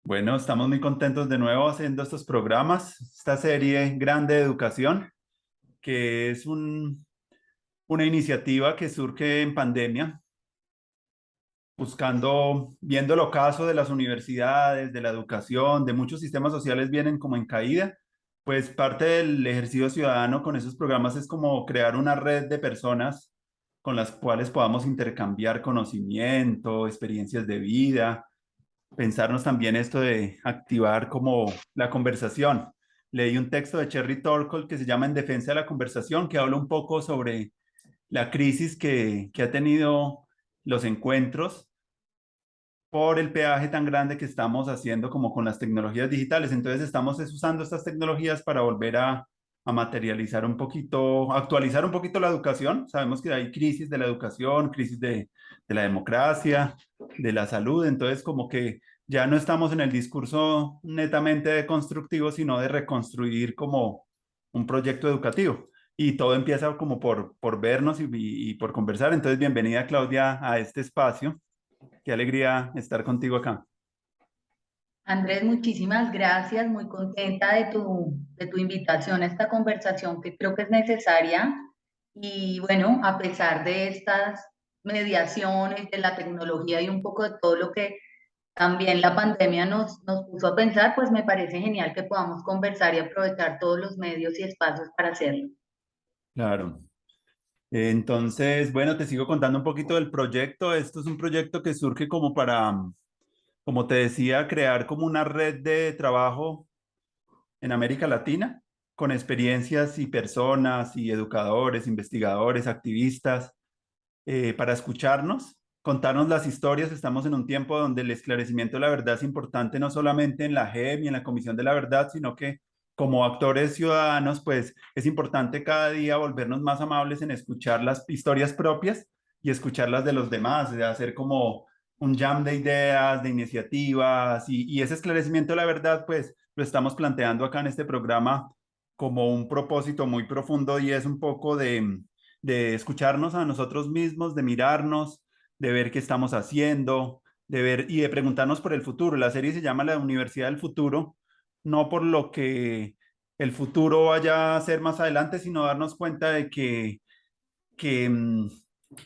Bueno, estamos muy contentos de nuevo haciendo estos programas, esta serie grande de educación, que es una iniciativa que surge en pandemia, buscando, viendo el ocaso de las universidades, de la educación, de muchos sistemas sociales vienen como en caída, pues parte del ejercicio ciudadano con esos programas es como crear una red de personas con las cuales podamos intercambiar conocimiento, experiencias de vida, pensarnos también esto de activar como la conversación. Leí un texto de Cherry Torkel que se llama En defensa de la conversación, que habla un poco sobre la crisis que ha tenido los encuentros por el peaje tan grande que estamos haciendo como con las tecnologías digitales. Entonces estamos usando estas tecnologías para volver a materializar un poquito, actualizar un poquito la educación. Sabemos que hay crisis de la educación, crisis de la democracia, de la salud. Entonces como que ya no estamos en el discurso netamente deconstructivo, sino de reconstruir como un proyecto educativo. Y todo empieza como por vernos y por conversar. Entonces, bienvenida Claudia a este espacio. Qué alegría estar contigo acá. Andrés, muchísimas gracias, muy contenta de tu invitación a esta conversación que creo que es necesaria. Y bueno, a pesar de estas mediaciones, de la tecnología y un poco de todo lo que también la pandemia nos puso a pensar, pues me parece genial que podamos conversar y aprovechar todos los medios y espacios para hacerlo. Claro. Entonces, bueno, te sigo contando un poquito del proyecto. Esto es un proyecto que surge como para, como te decía, crear como una red de trabajo en América Latina con experiencias y personas y educadores, investigadores, activistas, para escucharnos, contarnos las historias. Estamos en un tiempo donde el esclarecimiento de la verdad es importante no solamente en la JEP y en la Comisión de la Verdad, sino que como actores ciudadanos, pues es importante cada día volvernos más amables en escuchar las historias propias y escuchar las de los demás, de hacer como un jam de ideas, de iniciativas y ese esclarecimiento de la verdad, pues lo estamos planteando acá en este programa como un propósito muy profundo y es un poco de escucharnos a nosotros mismos, de mirarnos, de ver qué estamos haciendo, de ver y de preguntarnos por el futuro. La serie se llama La Universidad del Futuro, no por lo que el futuro vaya a ser más adelante, sino darnos cuenta de que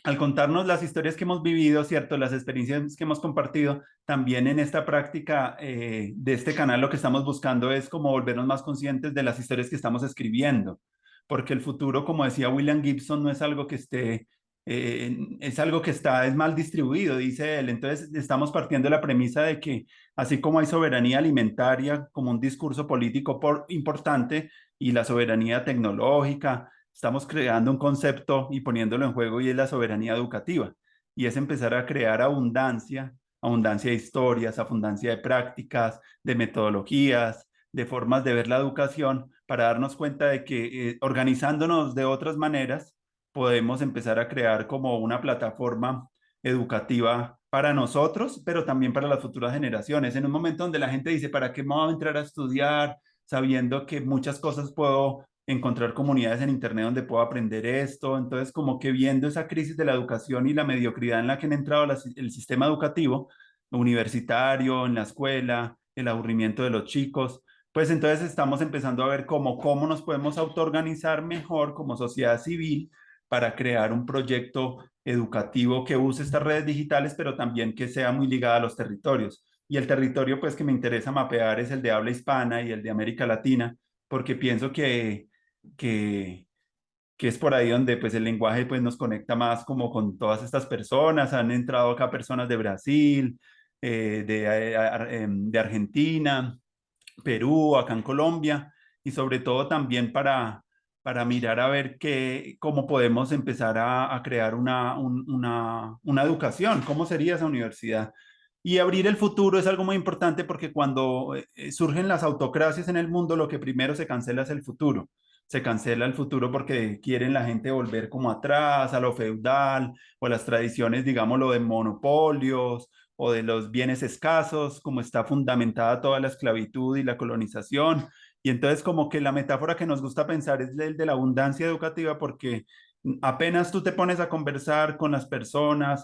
al contarnos las historias que hemos vivido, ¿cierto? Las experiencias que hemos compartido, también en esta práctica de este canal lo que estamos buscando es como volvernos más conscientes de las historias que estamos escribiendo, porque el futuro, como decía William Gibson, no es algo que esté, es algo que está, es mal distribuido, dice él. Entonces, estamos partiendo de la premisa de que así como hay soberanía alimentaria como un discurso político importante y la soberanía tecnológica, estamos creando un concepto y poniéndolo en juego y es la soberanía educativa. Y es empezar a crear abundancia, abundancia de historias, abundancia de prácticas, de metodologías, de formas de ver la educación para darnos cuenta de que organizándonos de otras maneras podemos empezar a crear como una plataforma educativa para nosotros, pero también para las futuras generaciones. En un momento donde la gente dice, ¿para qué me voy a entrar a estudiar sabiendo que muchas cosas puedo encontrar comunidades en Internet donde puedo aprender esto? Entonces, como que viendo esa crisis de la educación y la mediocridad en la que han entrado el sistema educativo, universitario, en la escuela, el aburrimiento de los chicos, pues entonces estamos empezando a ver cómo nos podemos autoorganizar mejor como sociedad civil para crear un proyecto educativo que use estas redes digitales, pero también que sea muy ligada a los territorios. Y el territorio, pues, que me interesa mapear es el de habla hispana y el de América Latina, porque pienso que, que es por ahí donde pues el lenguaje pues nos conecta más como con todas estas personas. Han entrado acá personas de Brasil, de Argentina, Perú, acá en Colombia, y sobre todo también para mirar a ver cómo podemos empezar a crear una educación, cómo sería esa universidad. Y abrir el futuro es algo muy importante porque cuando surgen las autocracias en el mundo, lo que primero se cancela es el futuro. Se cancela el futuro porque quieren la gente volver como atrás, a lo feudal o a las tradiciones, digámoslo, de monopolios o de los bienes escasos, como está fundamentada toda la esclavitud y la colonización. Y entonces como que la metáfora que nos gusta pensar es el de la abundancia educativa, porque apenas tú te pones a conversar con las personas,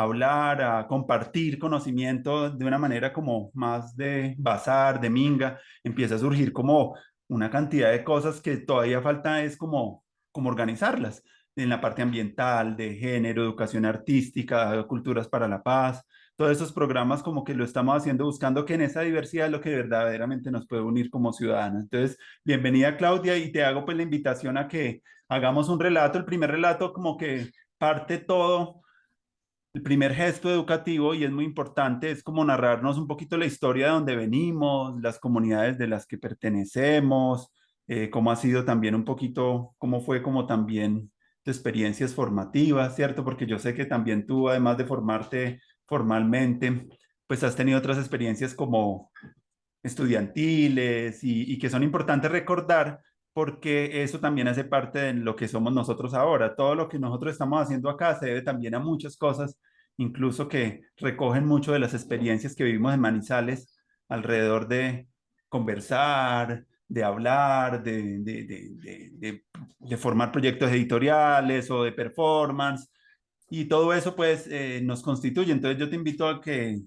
hablar, a compartir conocimiento de una manera como más de bazar, de minga, empieza a surgir como una cantidad de cosas que todavía falta es como organizarlas en la parte ambiental, de género, educación artística, culturas para la paz. Todos esos programas como que lo estamos haciendo buscando que en esa diversidad es lo que verdaderamente nos puede unir como ciudadanos. Entonces, bienvenida Claudia y te hago pues la invitación a que hagamos un relato. El primer relato como que parte todo, el primer gesto educativo, y es muy importante, es como narrarnos un poquito la historia de donde venimos, las comunidades de las que pertenecemos, cómo ha sido también un poquito, cómo fue como también tu experiencias formativas, ¿cierto? Porque yo sé que también tú, además de formarte formalmente, pues has tenido otras experiencias como estudiantiles y que son importantes recordar porque eso también hace parte de lo que somos nosotros ahora. Todo lo que nosotros estamos haciendo acá se debe también a muchas cosas, incluso que recogen mucho de las experiencias que vivimos en Manizales alrededor de conversar, de hablar, de formar proyectos editoriales o de performance. Y todo eso pues nos constituye. Entonces yo te invito a que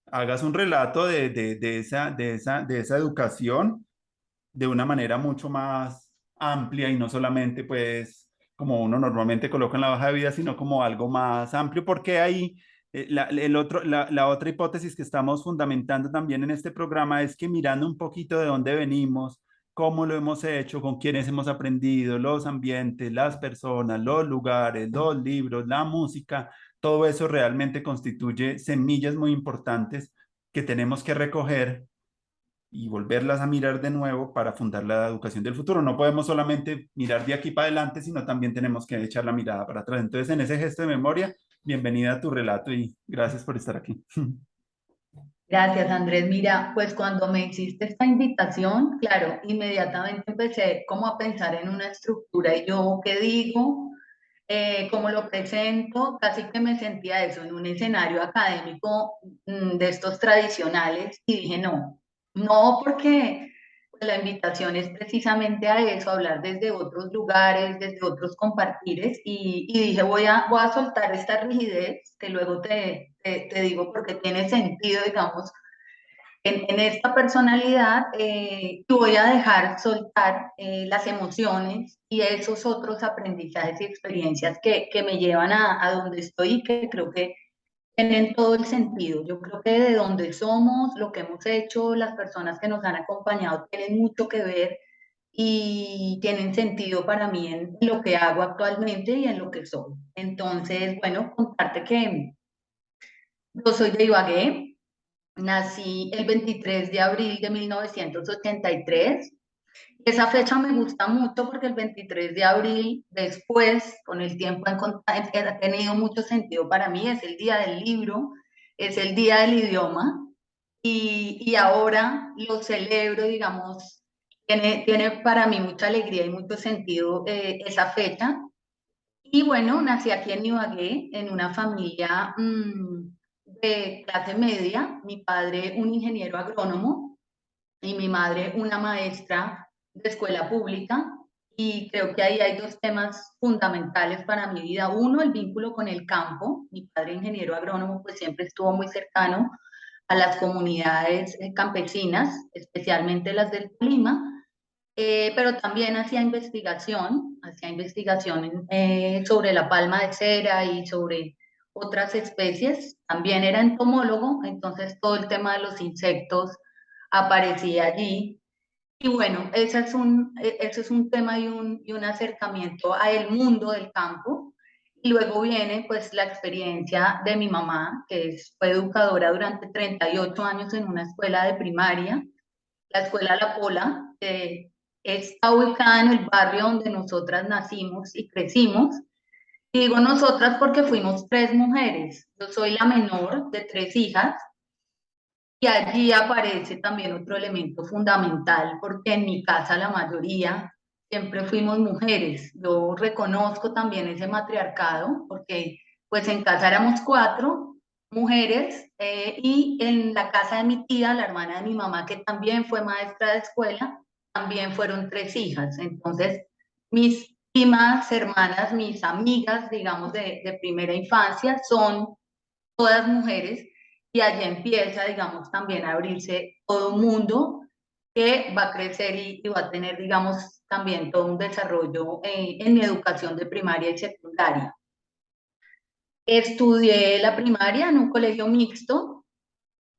hagas un relato de esa educación de una manera mucho más amplia y no solamente pues como uno normalmente coloca en la hoja de vida, sino como algo más amplio, porque ahí la otra hipótesis que estamos fundamentando también en este programa es que mirando un poquito de dónde venimos, cómo lo hemos hecho, con quiénes hemos aprendido, los ambientes, las personas, los lugares, los libros, la música, todo eso realmente constituye semillas muy importantes que tenemos que recoger y volverlas a mirar de nuevo para fundar la educación del futuro. No podemos solamente mirar de aquí para adelante, sino también tenemos que echar la mirada para atrás. Entonces, en ese gesto de memoria, bienvenida a tu relato y gracias por estar aquí. Gracias, Andrés. Mira, pues cuando me hiciste esta invitación, claro, inmediatamente empecé como a pensar en una estructura y yo qué digo, cómo lo presento, casi que me sentía eso en un escenario académico de estos tradicionales y dije no, no porque pues, la invitación es precisamente a eso, a hablar desde otros lugares, desde otros compartires y dije voy a soltar esta rigidez que luego te digo porque tiene sentido, digamos, en esta personalidad y voy a dejar soltar las emociones y esos otros aprendizajes y experiencias que me llevan a donde estoy y que creo que tienen todo el sentido. Yo creo que de donde somos, lo que hemos hecho, las personas que nos han acompañado tienen mucho que ver y tienen sentido para mí en lo que hago actualmente y en lo que soy. Entonces, bueno, contarte que yo soy de Ibagué. Nací el 23 de abril de 1983. Esa fecha me gusta mucho porque el 23 de abril, después, con el tiempo, ha tenido mucho sentido para mí. Es el día del libro, es el día del idioma y ahora lo celebro, digamos, tiene para mí mucha alegría y mucho sentido esa fecha. Y bueno, nací aquí en Ibagué, en una familia de clase media, mi padre un ingeniero agrónomo y mi madre una maestra de escuela pública. Y creo que ahí hay dos temas fundamentales para mi vida. Uno, el vínculo con el campo. Mi padre ingeniero agrónomo pues siempre estuvo muy cercano a las comunidades campesinas, especialmente las del Tolima, pero también hacía investigación sobre la palma de cera y sobre otras especies. También era entomólogo, entonces todo el tema de los insectos aparecía allí. Y bueno, ese es un tema y un acercamiento al mundo del campo. Y luego viene pues la experiencia de mi mamá, fue educadora durante 38 años en una escuela de primaria, la escuela La Pola, que está ubicada en el barrio donde nosotras nacimos y crecimos. Y digo nosotras porque fuimos tres mujeres. Yo soy la menor de tres hijas y allí aparece también otro elemento fundamental porque en mi casa la mayoría siempre fuimos mujeres. Yo reconozco también ese matriarcado porque pues en casa éramos cuatro mujeres y en la casa de mi tía, la hermana de mi mamá que también fue maestra de escuela, también fueron tres hijas. Entonces mis primas hermanas, mis amigas, digamos, de primera infancia son todas mujeres, y allí empieza, digamos, también a abrirse todo un mundo que va a crecer y va a tener, digamos, también todo un desarrollo en mi educación de primaria y secundaria. Estudié la primaria en un colegio mixto,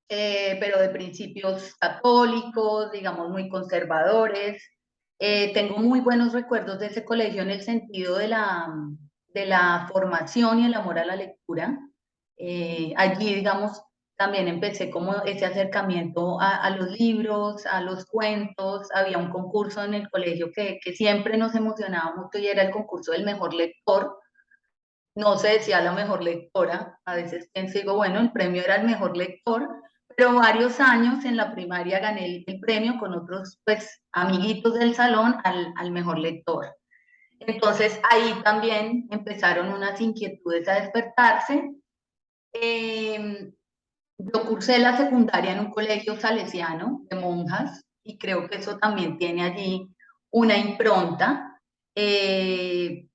pero de principios católicos, digamos, muy conservadores. Tengo muy buenos recuerdos de ese colegio en el sentido de la formación y el amor a la lectura. Allí, digamos, también empecé como ese acercamiento a los libros, a los cuentos. Había un concurso en el colegio que siempre nos emocionaba mucho y era el concurso del mejor lector. No se decía la mejor lectora, a veces pienso, digo, bueno, el premio era el mejor lector, pero varios años en la primaria gané el premio con otros, pues, amiguitos del salón al mejor lector. Entonces ahí también empezaron unas inquietudes a despertarse. Eh, yo cursé la secundaria en un colegio salesiano de monjas y creo que eso también tiene allí una impronta. Eh,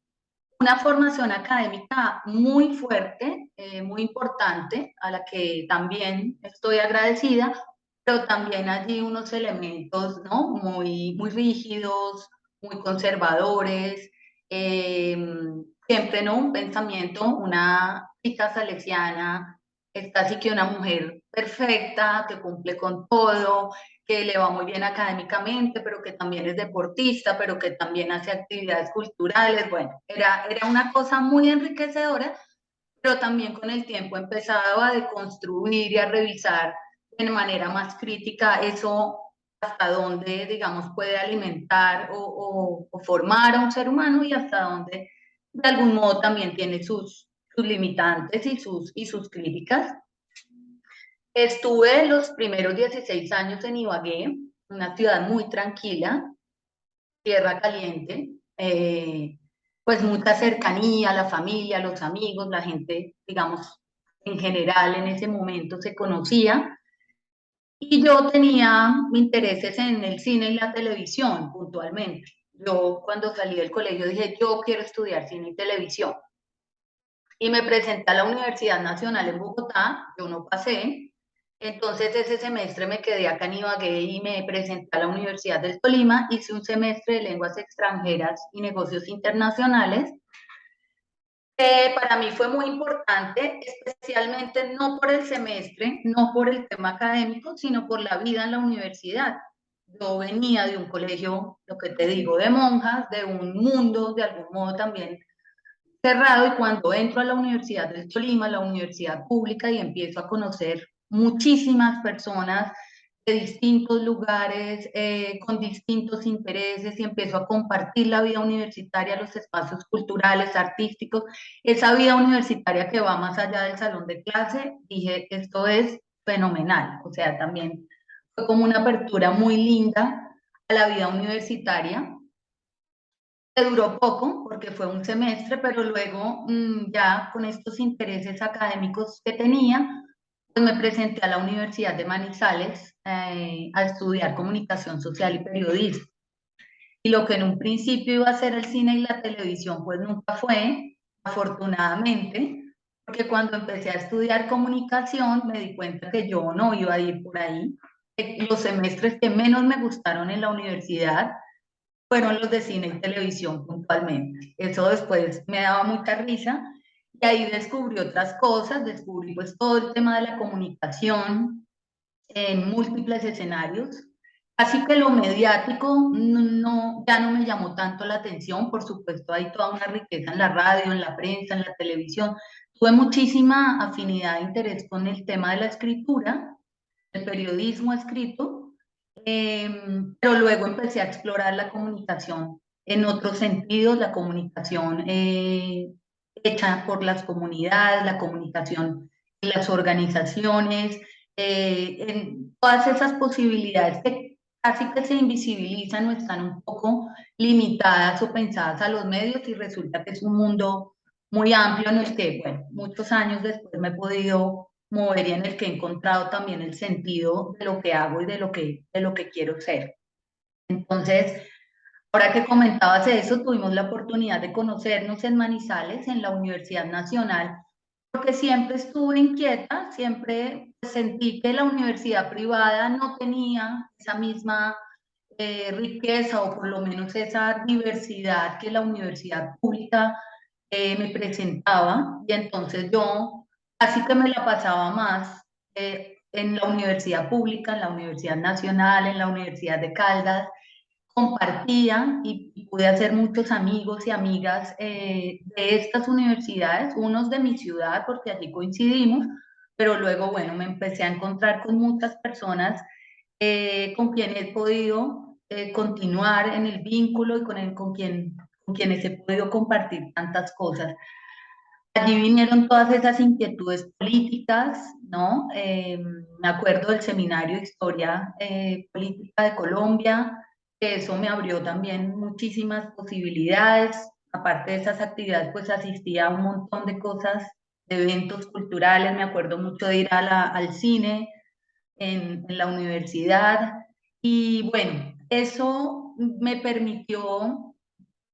una formación académica muy fuerte, muy importante, a la que también estoy agradecida, pero también allí unos elementos, ¿no? Muy rígidos, muy conservadores, eh, siempre, ¿no? Un pensamiento, una chica salesiana es casi que una mujer perfecta, que cumple con todo, que le va muy bien académicamente, pero que también es deportista, pero que también hace actividades culturales. Bueno, era una cosa muy enriquecedora, pero también con el tiempo empezaba a deconstruir y a revisar de manera más crítica eso hasta dónde, digamos, puede alimentar o formar a un ser humano y hasta dónde, de algún modo, también tiene sus limitantes y sus críticas. Estuve los primeros 16 años en Ibagué, una ciudad muy tranquila, tierra caliente, pues mucha cercanía, la familia, los amigos, la gente, digamos, en general en ese momento se conocía. Y yo tenía intereses en el cine y la televisión puntualmente. Yo cuando salí del colegio dije, yo quiero estudiar cine y televisión. Y me presenté a la Universidad Nacional en Bogotá, yo no pasé, entonces ese semestre me quedé acá en Ibagué y me presenté a la Universidad del Tolima, hice un semestre de lenguas extranjeras y negocios internacionales. Para mí fue muy importante, especialmente no por el semestre, no por el tema académico, sino por la vida en la universidad. Yo venía de un colegio, lo que te digo, de monjas, de un mundo de algún modo también cerrado, y cuando entro a la Universidad del Tolima, la universidad pública, y empiezo a conocer muchísimas personas de distintos lugares, con distintos intereses, y empiezo a compartir la vida universitaria, los espacios culturales, artísticos, esa vida universitaria que va más allá del salón de clase, dije, esto es fenomenal. O sea, también fue como una apertura muy linda a la vida universitaria, que duró poco, porque fue un semestre, pero luego ya con estos intereses académicos que tenía, pues me presenté a la Universidad de Manizales a estudiar comunicación social y periodismo. Y lo que en un principio iba a ser el cine y la televisión, pues nunca fue, afortunadamente, porque cuando empecé a estudiar comunicación me di cuenta que yo no iba a ir por ahí. Los semestres que menos me gustaron en la universidad fueron los de cine y televisión puntualmente. Eso después me daba mucha risa y ahí descubrí otras cosas, descubrí pues todo el tema de la comunicación en múltiples escenarios. Así que lo mediático ya no me llamó tanto la atención. Por supuesto, hay toda una riqueza en la radio, en la prensa, en la televisión. Tuve muchísima afinidad e interés con el tema de la escritura, el periodismo escrito, pero luego empecé a explorar la comunicación en otros sentidos, la comunicación hecha por las comunidades, la comunicación en las organizaciones, en todas esas posibilidades que casi que se invisibilizan o están un poco limitadas o pensadas a los medios, y resulta que es un mundo muy amplio en el que, bueno, muchos años después me he podido mover y en el que he encontrado también el sentido de lo que hago y de lo que quiero ser. Entonces, ahora que comentabas eso, tuvimos la oportunidad de conocernos en Manizales, en la Universidad Nacional, porque siempre estuve inquieta, siempre sentí que la universidad privada no tenía esa misma riqueza o por lo menos esa diversidad que la universidad pública me presentaba, y entonces yo así que me la pasaba más en la universidad pública, en la Universidad Nacional, en la Universidad de Caldas, compartía y pude hacer muchos amigos y amigas de estas universidades, unos de mi ciudad, porque allí coincidimos, pero luego, bueno, me empecé a encontrar con muchas personas con quien he podido continuar en el vínculo y con quienes he podido compartir tantas cosas. Allí vinieron todas esas inquietudes políticas, ¿no? Me acuerdo del seminario de Historia Política de Colombia, que eso me abrió también muchísimas posibilidades. Aparte de esas actividades, pues asistía a un montón de cosas, de eventos culturales. Me acuerdo mucho de ir al cine en la universidad. Y bueno, eso me permitió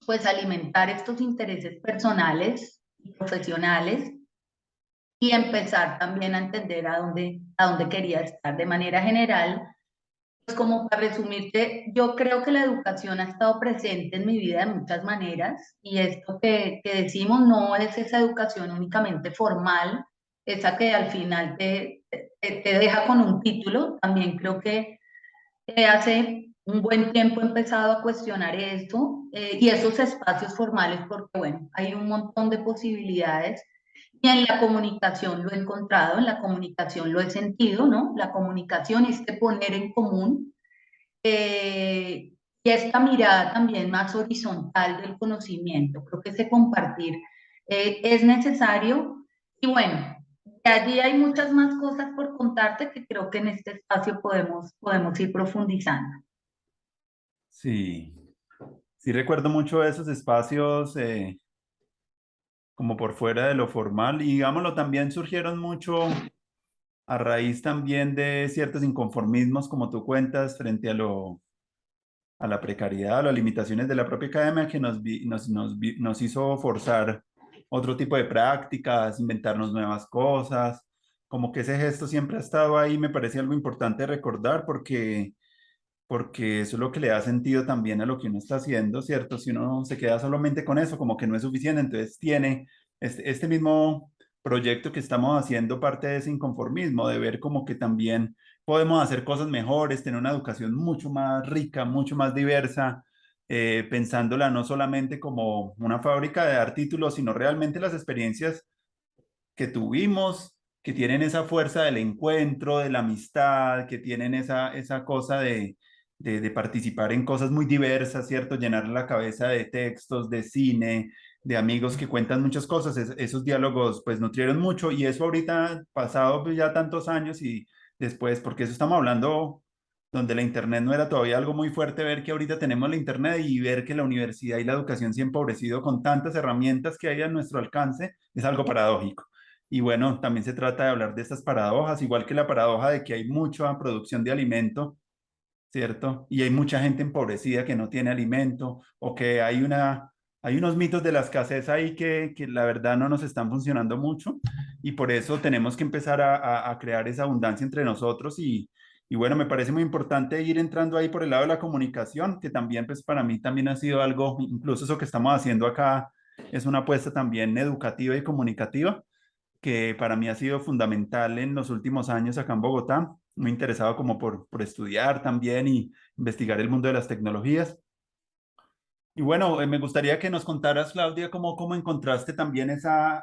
pues alimentar estos intereses personales y profesionales y empezar también a entender a dónde quería estar de manera general. Pues como para resumirte, yo creo que la educación ha estado presente en mi vida de muchas maneras, y esto que decimos no es esa educación únicamente formal, esa que al final te deja con un título. También creo que hace un buen tiempo he empezado a cuestionar esto y esos espacios formales, porque bueno, hay un montón de posibilidades y en la comunicación lo he encontrado, en la comunicación lo he sentido, ¿no? La comunicación es que poner en común y esta mirada también más horizontal del conocimiento. Creo que ese compartir es necesario y bueno, de allí hay muchas más cosas por contarte que creo que en este espacio podemos ir profundizando. Sí, sí recuerdo mucho esos espacios como por fuera de lo formal y digámoslo, también surgieron mucho a raíz también de ciertos inconformismos, como tú cuentas, frente a la precariedad, a las limitaciones de la propia academia que nos hizo forzar otro tipo de prácticas, inventarnos nuevas cosas, como que ese gesto siempre ha estado ahí, me parece algo importante recordar porque eso es lo que le da sentido también a lo que uno está haciendo, ¿cierto? Si uno se queda solamente con eso, como que no es suficiente, entonces tiene este mismo proyecto que estamos haciendo parte de ese inconformismo, de ver como que también podemos hacer cosas mejores, tener una educación mucho más rica, mucho más diversa, pensándola no solamente como una fábrica de dar títulos, sino realmente las experiencias que tuvimos, que tienen esa fuerza del encuentro, de la amistad, que tienen esa cosa de participar en cosas muy diversas, ¿cierto? Llenar la cabeza de textos, de cine, de amigos que cuentan muchas cosas. Esos diálogos pues nutrieron mucho y eso ahorita, pasado pues, ya tantos años y después, porque eso estamos hablando donde la internet no era todavía algo muy fuerte, ver que ahorita tenemos la internet y ver que la universidad y la educación se han empobrecido con tantas herramientas que hay a nuestro alcance, es algo paradójico. Y bueno, también se trata de hablar de estas paradojas, igual que la paradoja de que hay mucha producción de alimento, ¿cierto? Y hay mucha gente empobrecida que no tiene alimento o que hay unos mitos de la escasez ahí que la verdad no nos están funcionando mucho y por eso tenemos que empezar a crear esa abundancia entre nosotros y bueno, me parece muy importante ir entrando ahí por el lado de la comunicación, que también pues para mí también ha sido algo, incluso eso que estamos haciendo acá es una apuesta también educativa y comunicativa que para mí ha sido fundamental en los últimos años acá en Bogotá. Muy interesado como por estudiar también y investigar el mundo de las tecnologías. Y bueno, me gustaría que nos contaras, Claudia, cómo encontraste también esas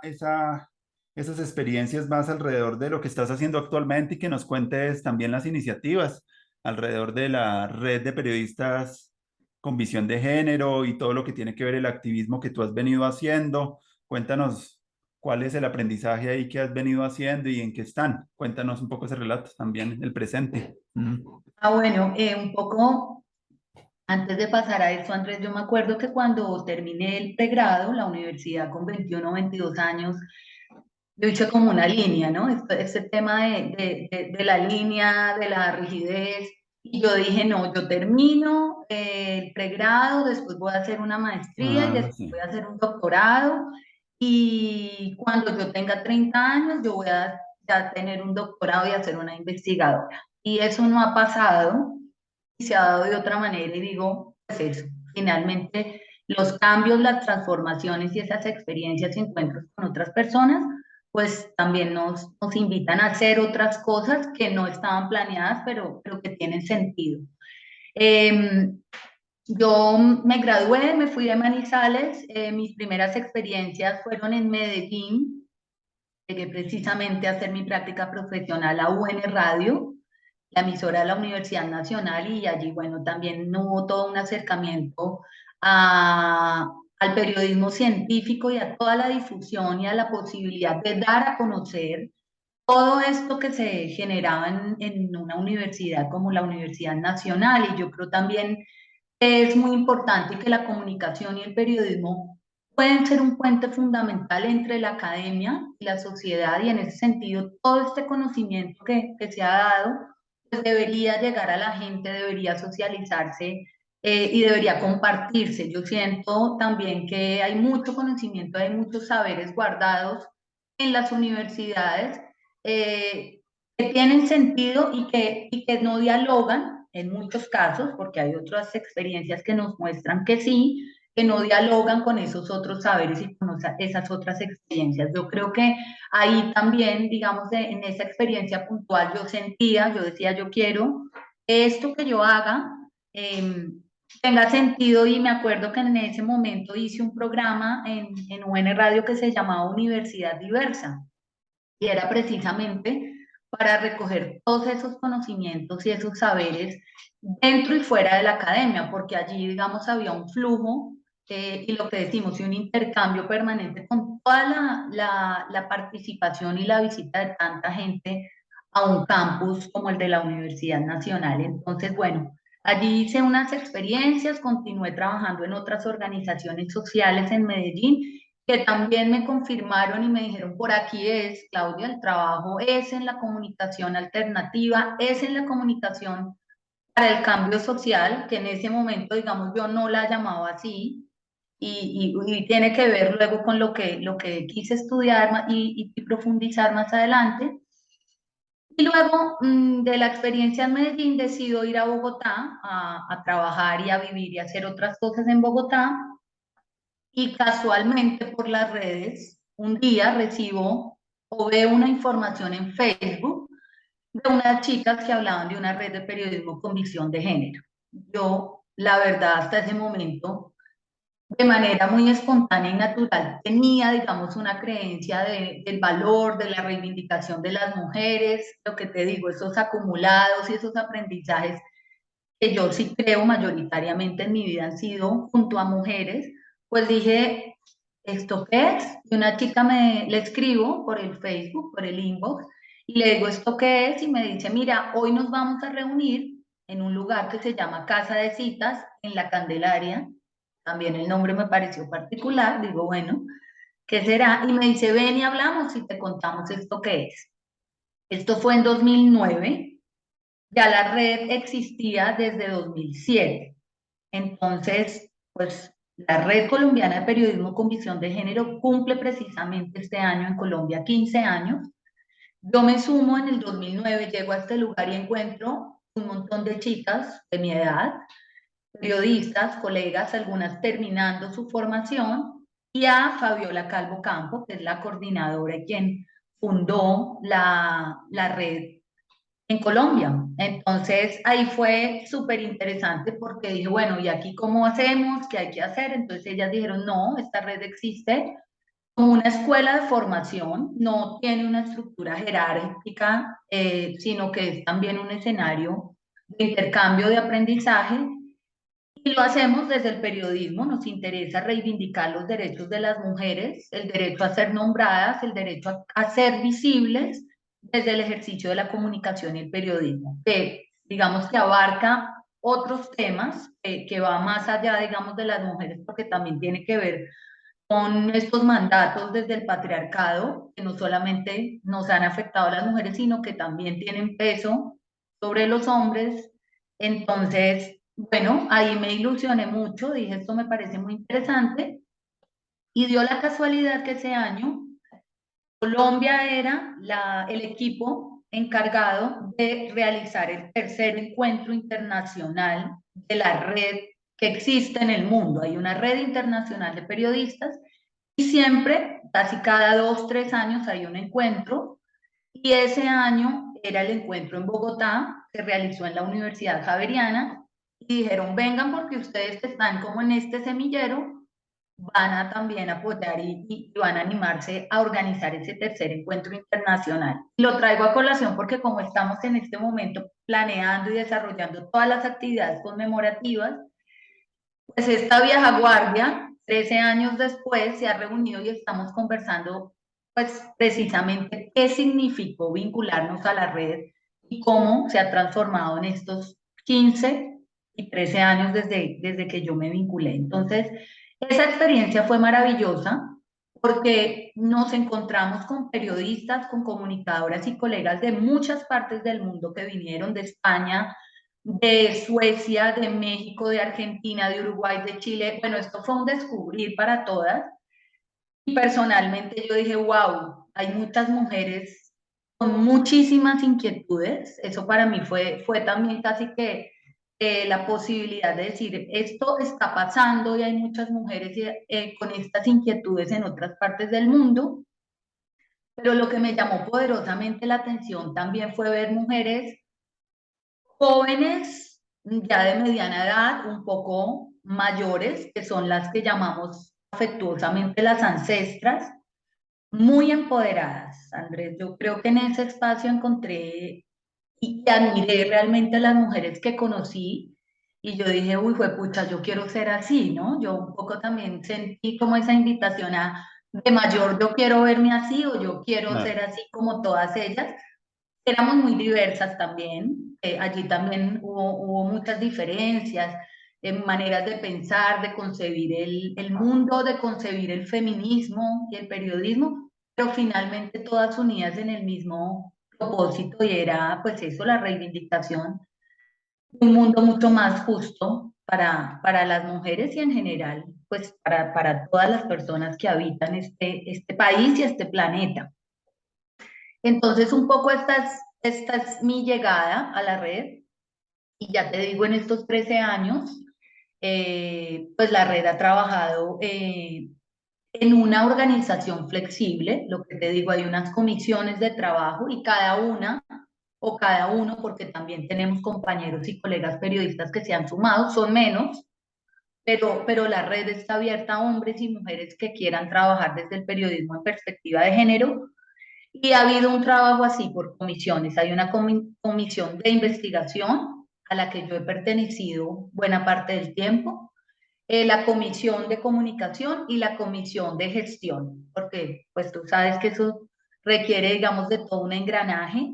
experiencias más alrededor de lo que estás haciendo actualmente y que nos cuentes también las iniciativas alrededor de la red de periodistas con visión de género y todo lo que tiene que ver el activismo que tú has venido haciendo. Cuéntanos cuál es el aprendizaje ahí que has venido haciendo y en qué están. Cuéntanos un poco ese relato también, el presente. Bueno, un poco antes de pasar a eso, Andrés, yo me acuerdo que cuando terminé el pregrado, la universidad con 21 o 22 años, yo hice como una línea, ¿no? Este tema de la línea, de la rigidez. Y yo dije, no, yo termino el pregrado, después voy a hacer una maestría y Ah, después sí. voy a hacer un doctorado. y cuando yo tenga 30 años yo voy a ya tener un doctorado y a ser una investigadora. Y eso no ha pasado y se ha dado de otra manera y digo, pues eso, finalmente los cambios, las transformaciones y esas experiencias y encuentros con otras personas, pues también nos invitan a hacer otras cosas que no estaban planeadas, pero que tienen sentido. Eh, yo me gradué, me fui de Manizales, mis primeras experiencias fueron en Medellín, llegué precisamente a hacer mi práctica profesional a UN Radio, la emisora de la Universidad Nacional, y allí, bueno, también hubo todo un acercamiento al periodismo científico y a toda la difusión y a la posibilidad de dar a conocer todo esto que se generaba en una universidad como la Universidad Nacional. Y yo creo también es muy importante que la comunicación y el periodismo pueden ser un puente fundamental entre la academia y la sociedad, y en ese sentido todo este conocimiento que se ha dado pues debería llegar a la gente, debería socializarse y debería compartirse. Yo siento también que hay mucho conocimiento, hay muchos saberes guardados en las universidades que tienen sentido y que no dialogan en muchos casos, porque hay otras experiencias que nos muestran que sí, que no dialogan con esos otros saberes y con esas otras experiencias. Yo creo que ahí también, digamos, en esa experiencia puntual, yo sentía, yo decía, yo quiero esto que yo haga tenga sentido, y me acuerdo que en ese momento hice un programa en UN Radio que se llamaba Universidad Diversa y era precisamente para recoger todos esos conocimientos y esos saberes dentro y fuera de la academia, porque allí, digamos, había un flujo y lo que decimos, y un intercambio permanente con toda la participación y la visita de tanta gente a un campus como el de la Universidad Nacional. Entonces, bueno, allí hice unas experiencias, continué trabajando en otras organizaciones sociales en Medellín que también me confirmaron y me dijeron, por aquí es, Claudia, el trabajo es en la comunicación alternativa, es en la comunicación para el cambio social, que en ese momento, digamos, yo no la llamaba así, y tiene que ver luego con lo que quise estudiar y profundizar más adelante. Y luego de la experiencia en Medellín decido ir a Bogotá a trabajar y a vivir y a hacer otras cosas en Bogotá. Y casualmente por las redes, un día recibo o veo una información en Facebook de unas chicas que hablaban de una red de periodismo con visión de género. Yo, la verdad, hasta ese momento, de manera muy espontánea y natural, tenía, digamos, una creencia del valor, de la reivindicación de las mujeres, lo que te digo, esos acumulados y esos aprendizajes que yo sí creo mayoritariamente en mi vida han sido junto a mujeres. Pues dije, ¿esto qué es? Y una chica le escribo por el Facebook, por el inbox, y le digo, ¿esto qué es? Y me dice, mira, hoy nos vamos a reunir en un lugar que se llama Casa de Citas, en La Candelaria. También el nombre me pareció particular, digo, bueno, ¿qué será? Y me dice, ven y hablamos y te contamos esto qué es. Esto fue en 2009, ya la red existía desde 2007. Entonces, pues la Red Colombiana de Periodismo con Visión de Género cumple precisamente este año en Colombia 15 años. Yo me sumo en el 2009, llego a este lugar y encuentro un montón de chicas de mi edad, periodistas, colegas, algunas terminando su formación, y a Fabiola Calvo Campo, que es la coordinadora y quien fundó la red en Colombia. Entonces ahí fue súper interesante porque dije, bueno, ¿y aquí cómo hacemos? ¿Qué hay que hacer? Entonces ellas dijeron, no, esta red existe como una escuela de formación, no tiene una estructura jerárquica, sino que es también un escenario de intercambio de aprendizaje. Y lo hacemos desde el periodismo, nos interesa reivindicar los derechos de las mujeres, el derecho a ser nombradas, el derecho a ser visibles desde el ejercicio de la comunicación y el periodismo, que digamos que abarca otros temas, que va más allá, digamos, de las mujeres, porque también tiene que ver con estos mandatos desde el patriarcado, que no solamente nos han afectado a las mujeres, sino que también tienen peso sobre los hombres. Entonces, bueno, ahí me ilusioné mucho, dije, esto me parece muy interesante, Y dio la casualidad que ese año Colombia era el equipo encargado de realizar el tercer encuentro internacional de la red que existe en el mundo. Hay una red internacional de periodistas y siempre, casi cada 2, 3 años, hay un encuentro. Y ese año era el encuentro en Bogotá, que realizó en la Universidad Javeriana, y dijeron, vengan porque ustedes que están como en este semillero, van a también apoyar y van a animarse a organizar ese tercer encuentro internacional. Lo traigo a colación porque como estamos en este momento planeando y desarrollando todas las actividades conmemorativas, pues esta vieja guardia, 13 años después, se ha reunido y estamos conversando, pues precisamente qué significó vincularnos a la red y cómo se ha transformado en estos 15 y 13 años desde que yo me vinculé. Entonces, esa experiencia fue maravillosa porque nos encontramos con periodistas, con comunicadoras y colegas de muchas partes del mundo que vinieron de España, de Suecia, de México, de Argentina, de Uruguay, de Chile. Bueno, esto fue un descubrir para todas. Y personalmente yo dije, wow, hay muchas mujeres con muchísimas inquietudes. Eso para mí fue también casi que la posibilidad de decir, esto está pasando y hay muchas mujeres con estas inquietudes en otras partes del mundo. Pero lo que me llamó poderosamente la atención también fue ver mujeres jóvenes, ya de mediana edad, un poco mayores, que son las que llamamos afectuosamente las ancestras, muy empoderadas, Andrés. Yo creo que en ese espacio encontré y admiré realmente a las mujeres que conocí y yo dije, uy, fue pucha, yo quiero ser así, ¿no? Yo un poco también sentí como esa invitación a, de mayor, yo quiero verme así o yo quiero ser Claro. así como todas ellas. Éramos muy diversas también, allí también hubo muchas diferencias en maneras de pensar, de concebir el mundo, de concebir el feminismo y el periodismo, pero finalmente todas unidas en el mismo propósito y era pues eso, la reivindicación de un mundo mucho más justo para las mujeres y en general pues para todas las personas que habitan este país y este planeta. Entonces, un poco esta es mi llegada a la red y ya te digo, en estos 13 años, pues la red ha trabajado en una organización flexible, lo que te digo, hay unas comisiones de trabajo y cada una o cada uno, porque también tenemos compañeros y colegas periodistas que se han sumado, son menos, pero la red está abierta a hombres y mujeres que quieran trabajar desde el periodismo en perspectiva de género y ha habido un trabajo así por comisiones. Hay una comisión de investigación a la que yo he pertenecido buena parte del tiempo, la comisión de comunicación y la comisión de gestión, porque pues tú sabes que eso requiere, digamos, de todo un engranaje.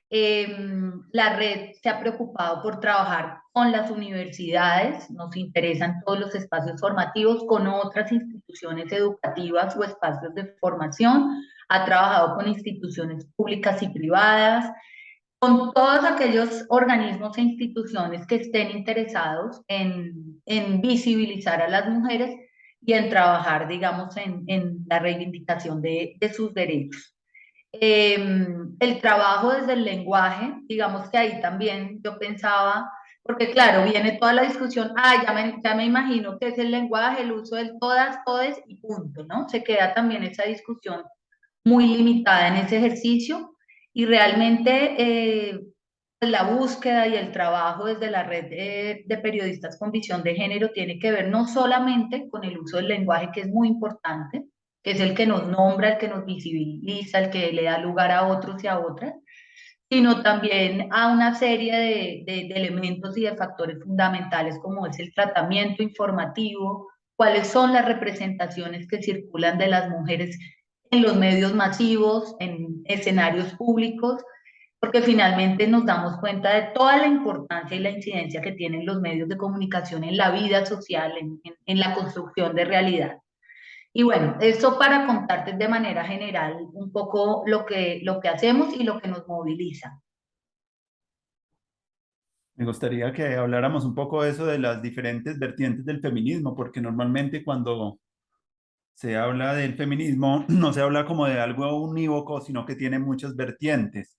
La red se ha preocupado por trabajar con las universidades, nos interesan todos los espacios formativos, con otras instituciones educativas o espacios de formación, ha trabajado con instituciones públicas y privadas, con todos aquellos organismos e instituciones que estén interesados en visibilizar a las mujeres y en trabajar, digamos, en la reivindicación de sus derechos. Eh, el trabajo desde el lenguaje, digamos que ahí también yo pensaba, porque claro, viene toda la discusión, ya me imagino que es el lenguaje, el uso del todas, todes y punto, ¿no? Se queda también esa discusión muy limitada en ese ejercicio y realmente pues, la búsqueda y el trabajo desde la red de periodistas con visión de género tiene que ver no solamente con el uso del lenguaje, que es muy importante, que es el que nos nombra, el que nos visibiliza, el que le da lugar a otros y a otras, sino también a una serie de elementos y de factores fundamentales como es el tratamiento informativo, cuáles son las representaciones que circulan de las mujeres en los medios masivos, en escenarios públicos, porque finalmente nos damos cuenta de toda la importancia y la incidencia que tienen los medios de comunicación en la vida social, en la construcción de realidad. Y bueno, eso para contarte de manera general un poco lo que hacemos y lo que nos moviliza. Me gustaría que habláramos un poco de eso de las diferentes vertientes del feminismo, porque normalmente se habla del feminismo, no se habla como de algo unívoco, sino que tiene muchas vertientes.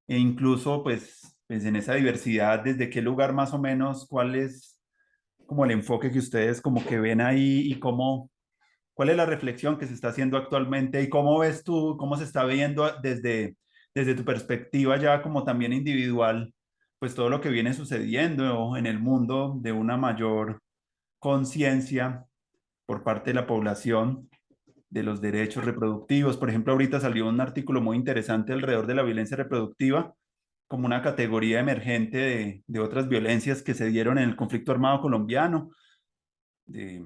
E incluso, pues en esa diversidad, ¿desde qué lugar más o menos, cuál es como el enfoque que ustedes como que ven ahí y cómo, cuál es la reflexión que se está haciendo actualmente y cómo ves tú, cómo se está viendo desde tu perspectiva ya como también individual, pues todo lo que viene sucediendo en el mundo de una mayor conciencia por parte de la población de los derechos reproductivos? Por ejemplo, ahorita salió un artículo muy interesante alrededor de la violencia reproductiva como una categoría emergente de otras violencias que se dieron en el conflicto armado colombiano. De,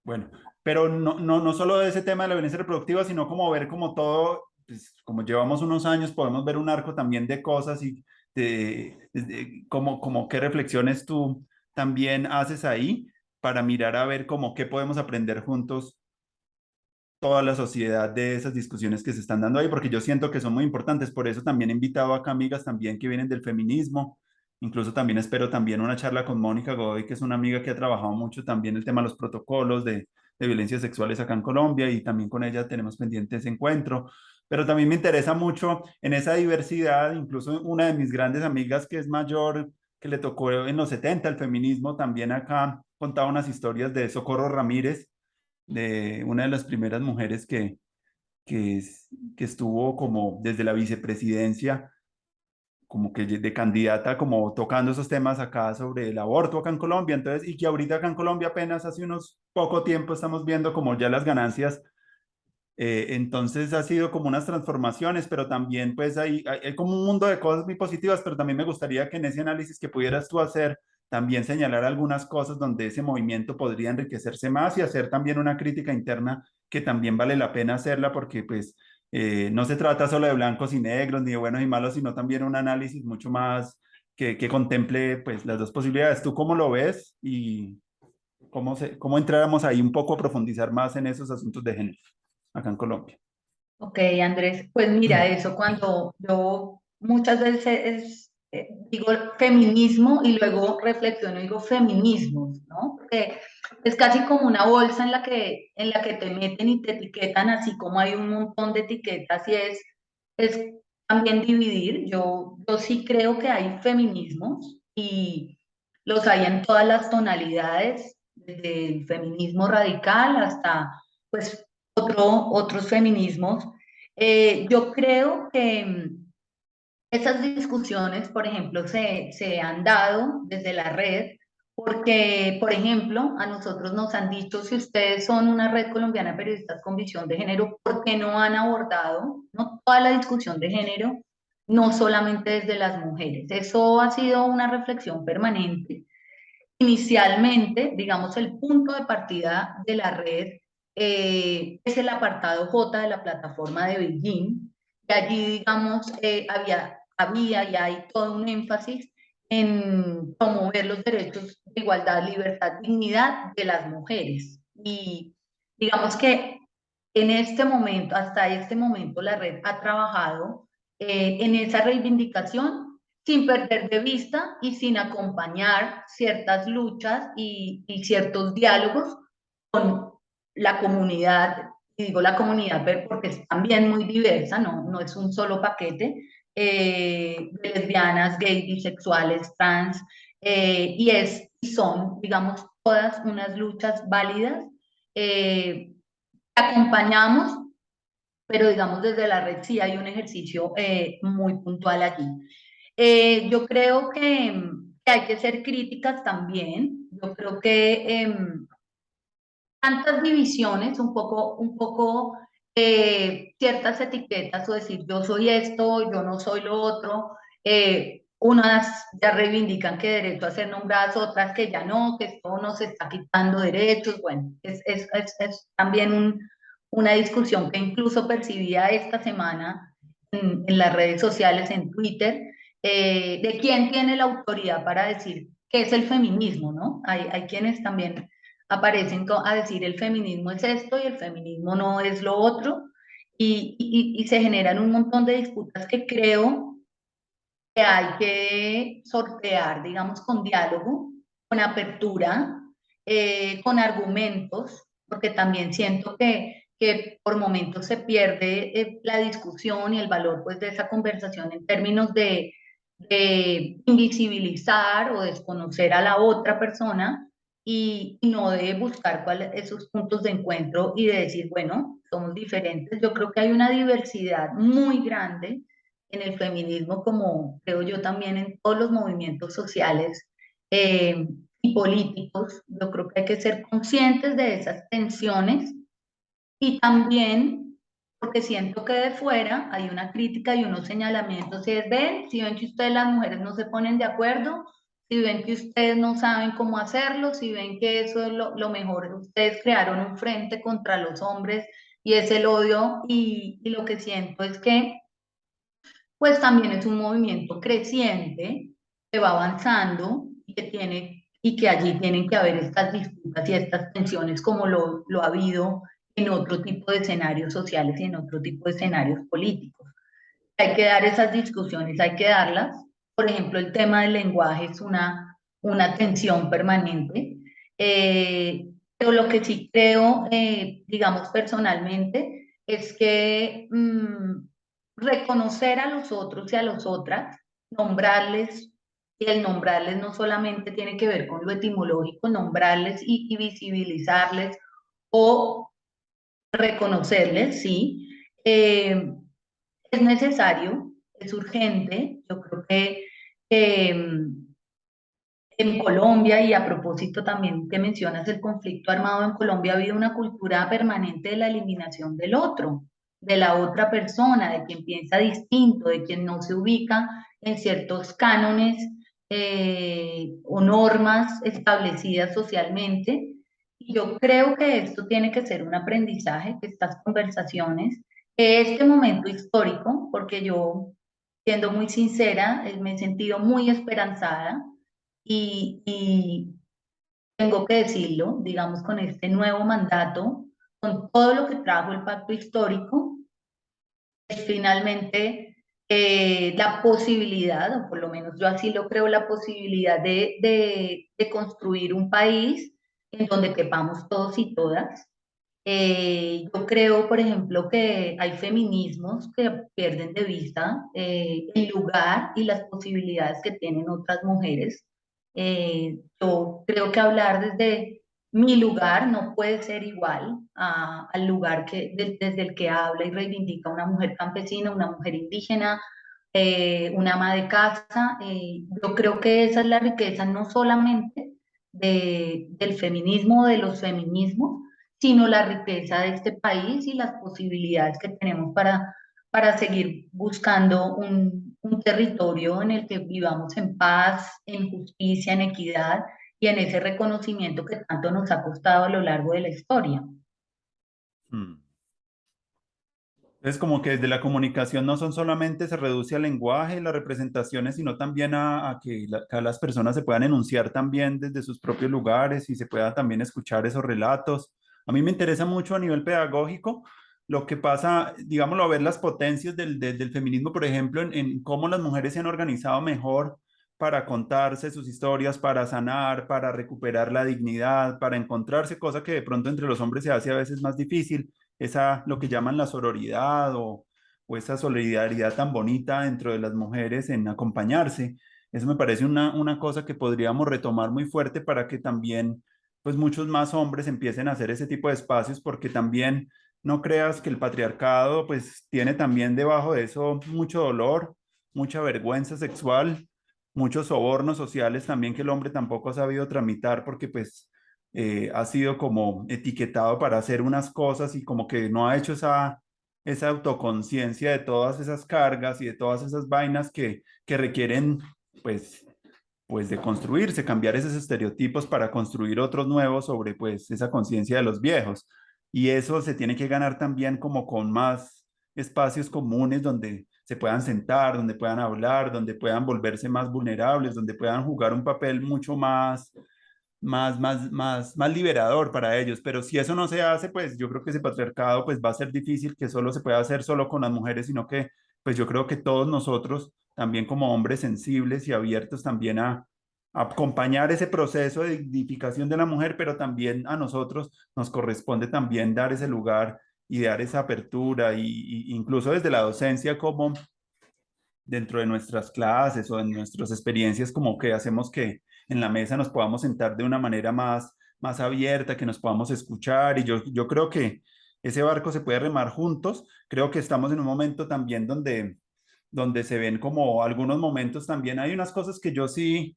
bueno, pero no solo de ese tema de la violencia reproductiva, sino como ver como todo, pues, como llevamos unos años, podemos ver un arco también de cosas y como qué reflexiones tú también haces ahí para mirar a ver como qué podemos aprender juntos toda la sociedad de esas discusiones que se están dando ahí, porque yo siento que son muy importantes. Por eso también he invitado acá amigas también que vienen del feminismo. Incluso también espero también una charla con Mónica Godoy, que es una amiga que ha trabajado mucho también el tema de los protocolos de violencias sexuales acá en Colombia, y también con ella tenemos pendiente ese encuentro. Pero también me interesa mucho en esa diversidad, incluso una de mis grandes amigas que es mayor, que le tocó en los 70 el feminismo, también acá contaba unas historias de Socorro Ramírez, de una de las primeras mujeres que, es- que estuvo como desde la vicepresidencia, como que de candidata, como tocando esos temas acá sobre el aborto acá en Colombia. Entonces, y que ahorita acá en Colombia apenas hace unos poco tiempo estamos viendo como ya las ganancias. Entonces ha sido como unas transformaciones, pero también pues hay como un mundo de cosas muy positivas, pero también me gustaría que en ese análisis que pudieras tú hacer, también señalar algunas cosas donde ese movimiento podría enriquecerse más y hacer también una crítica interna que también vale la pena hacerla porque pues no se trata solo de blancos y negros, ni de buenos y malos, sino también un análisis mucho más que contemple pues las dos posibilidades. ¿Tú cómo lo ves y cómo entráramos ahí un poco a profundizar más en esos asuntos de género acá en Colombia? Ok, Andrés, pues mira, eso cuando yo muchas veces digo feminismo y luego reflexiono y digo feminismos, ¿no? Porque es casi como una bolsa en la que te meten y te etiquetan, así como hay un montón de etiquetas y es también dividir. Yo sí creo que hay feminismos y los hay en todas las tonalidades, desde el feminismo radical hasta pues otros feminismos. Yo creo que esas discusiones, por ejemplo, se han dado desde la red, porque, por ejemplo, a nosotros nos han dicho, si ustedes son una red colombiana de periodistas con visión de género, ¿por qué no han abordado, no, toda la discusión de género, no solamente desde las mujeres? Eso ha sido una reflexión permanente. Inicialmente, digamos, el punto de partida de la red es el apartado J de la plataforma de Beijing, y allí, digamos, había y hay todo un énfasis en promover los derechos de igualdad, libertad, dignidad de las mujeres. Y digamos que en este momento, hasta este momento, la red ha trabajado en esa reivindicación sin perder de vista y sin acompañar ciertas luchas y ciertos diálogos con la comunidad, y digo la comunidad porque es también muy diversa, no es un solo paquete, de lesbianas, gays, bisexuales, trans, y son, digamos, todas unas luchas válidas. Acompañamos, pero digamos desde la red sí hay un ejercicio muy puntual allí. Yo creo que hay que ser críticas también. Yo creo que tantas divisiones, un poco ciertas etiquetas o decir yo soy esto, yo no soy lo otro. Unas ya reivindican que derecho a ser nombradas, otras que ya no, que esto nos está quitando derechos. Bueno, es también una discusión que incluso percibía esta semana en las redes sociales, en Twitter, de quién tiene la autoridad para decir qué es el feminismo, ¿no? Hay quienes también aparecen a decir el feminismo es esto y el feminismo no es lo otro, y se generan un montón de disputas que creo que hay que sortear, digamos, con diálogo, con apertura, con argumentos, porque también siento que por momentos se pierde la discusión y el valor pues de esa conversación en términos de invisibilizar o desconocer a la otra persona y no de buscar cuáles esos puntos de encuentro y de decir, bueno, somos diferentes. Yo creo que hay una diversidad muy grande en el feminismo, como creo yo también en todos los movimientos sociales y políticos. Yo creo que hay que ser conscientes de esas tensiones y también, porque siento que de fuera hay una crítica y unos señalamientos, y es, ven, si ven que ustedes las mujeres no se ponen de acuerdo, si ven que ustedes no saben cómo hacerlo, si ven que eso es lo mejor, ustedes crearon un frente contra los hombres y es el odio, y lo que siento es que pues también es un movimiento creciente que va avanzando y que tiene y que allí tienen que haber estas disputas y estas tensiones como lo ha habido en otro tipo de escenarios sociales y en otro tipo de escenarios políticos. Hay que dar esas discusiones, hay que darlas. Por ejemplo, el tema del lenguaje es una tensión permanente. Pero lo que sí creo, digamos personalmente, es que reconocer a los otros y a las otras, nombrarles, y el nombrarles no solamente tiene que ver con lo etimológico, nombrarles y visibilizarles o reconocerles, sí, es necesario, es urgente. Yo creo que en Colombia, y a propósito también que mencionas el conflicto armado en Colombia, ha habido una cultura permanente de la eliminación del otro, de la otra persona, de quien piensa distinto, de quien no se ubica en ciertos cánones o normas establecidas socialmente. Y yo creo que esto tiene que ser un aprendizaje, que estas conversaciones, que este momento histórico, porque yo, siendo muy sincera, me he sentido muy esperanzada y tengo que decirlo, digamos, con este nuevo mandato, con todo lo que trajo el pacto histórico, es finalmente la posibilidad, o por lo menos yo así lo creo, la posibilidad de construir un país en donde quepamos todos y todas. Yo creo, por ejemplo, que hay feminismos que pierden de vista el lugar y las posibilidades que tienen otras mujeres. Yo creo que hablar desde mi lugar no puede ser igual al lugar desde el que habla y reivindica una mujer campesina, una mujer indígena, una ama de casa. Yo creo que esa es la riqueza no solamente del feminismo, de los feminismos, sino la riqueza de este país y las posibilidades que tenemos para seguir buscando un territorio en el que vivamos en paz, en justicia, en equidad y en ese reconocimiento que tanto nos ha costado a lo largo de la historia. Mm. Es como que desde la comunicación no son solamente se reduce al lenguaje y las representaciones, sino también a que que las personas se puedan enunciar también desde sus propios lugares y se pueda también escuchar esos relatos. A mí me interesa mucho a nivel pedagógico lo que pasa, digámoslo, a ver las potencias del feminismo, por ejemplo, en cómo las mujeres se han organizado mejor para contarse sus historias, para sanar, para recuperar la dignidad, para encontrarse, cosa que de pronto entre los hombres se hace a veces más difícil esa, lo que llaman la sororidad o esa solidaridad tan bonita dentro de las mujeres en acompañarse. Eso me parece una cosa que podríamos retomar muy fuerte para que también pues muchos más hombres empiecen a hacer ese tipo de espacios porque también no creas que el patriarcado pues tiene también debajo de eso mucho dolor, mucha vergüenza sexual, muchos sobornos sociales también que el hombre tampoco ha sabido tramitar porque pues ha sido como etiquetado para hacer unas cosas y como que no ha hecho esa autoconciencia de todas esas cargas y de todas esas vainas que requieren, pues, pues de construirse, cambiar esos estereotipos para construir otros nuevos sobre, pues, esa conciencia de los viejos. Y eso se tiene que ganar también como con más espacios comunes donde se puedan sentar, donde puedan hablar, donde puedan volverse más vulnerables, donde puedan jugar un papel mucho más liberador para ellos. Pero si eso no se hace, pues yo creo que ese patriarcado pues va a ser difícil que solo se pueda hacer solo con las mujeres, sino que pues yo creo que todos nosotros, también como hombres sensibles y abiertos también acompañar ese proceso de dignificación de la mujer, pero también a nosotros nos corresponde también dar ese lugar y dar esa apertura y incluso desde la docencia como dentro de nuestras clases o en nuestras experiencias como que hacemos que en la mesa nos podamos sentar de una manera más abierta, que nos podamos escuchar y yo creo que ese barco se puede remar juntos. Creo que estamos en un momento también donde se ven como algunos momentos también. Hay unas cosas que yo sí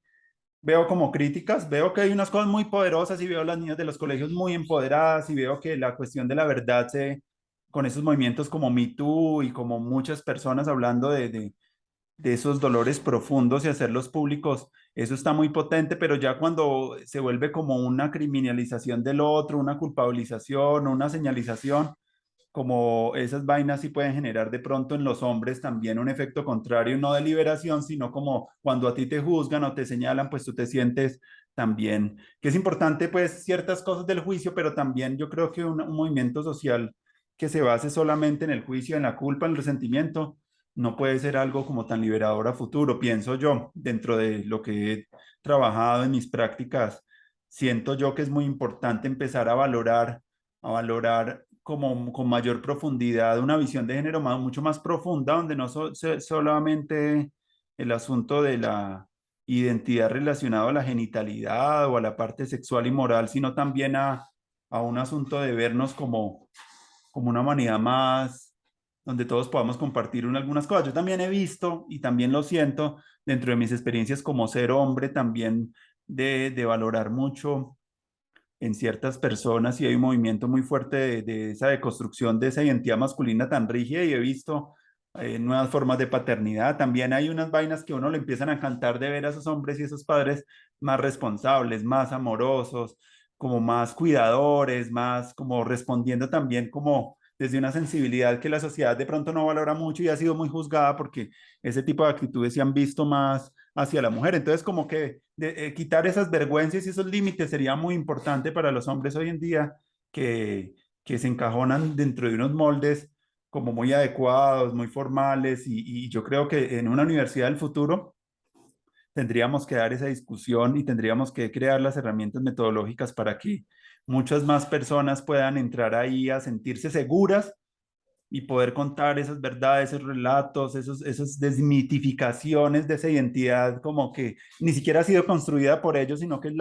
veo como críticas, veo que hay unas cosas muy poderosas y veo a las niñas de los colegios muy empoderadas y veo que la cuestión de la verdad con esos movimientos como Me Too y como muchas personas hablando de esos dolores profundos y hacerlos públicos, eso está muy potente, pero ya cuando se vuelve como una criminalización del otro, una culpabilización, una señalización, como esas vainas sí pueden generar de pronto en los hombres también un efecto contrario, no de liberación, sino como cuando a ti te juzgan o te señalan, pues tú te sientes también, que es importante pues ciertas cosas del juicio, pero también yo creo que un movimiento social que se base solamente en el juicio, en la culpa, en el resentimiento, no puede ser algo como tan liberador a futuro, pienso yo, dentro de lo que he trabajado en mis prácticas, siento yo que es muy importante empezar a valorar como con mayor profundidad una visión de género mucho más profunda, donde no solamente el asunto de la identidad relacionado a la genitalidad o a la parte sexual y moral, sino también a un asunto de vernos como una humanidad más, donde todos podamos compartir algunas cosas. Yo también he visto y también lo siento dentro de mis experiencias como ser hombre, también de valorar mucho en ciertas personas y hay un movimiento muy fuerte de esa deconstrucción de esa identidad masculina tan rígida y he visto nuevas formas de paternidad. También hay unas vainas que a uno le empiezan a cantar de ver a esos hombres y esos padres más responsables, más amorosos, como más cuidadores, más como respondiendo también como desde una sensibilidad que la sociedad de pronto no valora mucho y ha sido muy juzgada porque ese tipo de actitudes se han visto más hacia la mujer. Entonces, como que quitar esas vergüenzas y esos límites sería muy importante para los hombres hoy en día que, que se encajonan dentro de unos moldes como muy adecuados, muy formales y yo creo que en una universidad del futuro tendríamos que dar esa discusión y tendríamos que crear las herramientas metodológicas para que muchas más personas puedan entrar ahí a sentirse seguras y poder contar esas verdades, esos relatos, esas desmitificaciones de esa identidad como que ni siquiera ha sido construida por ellos, sino que es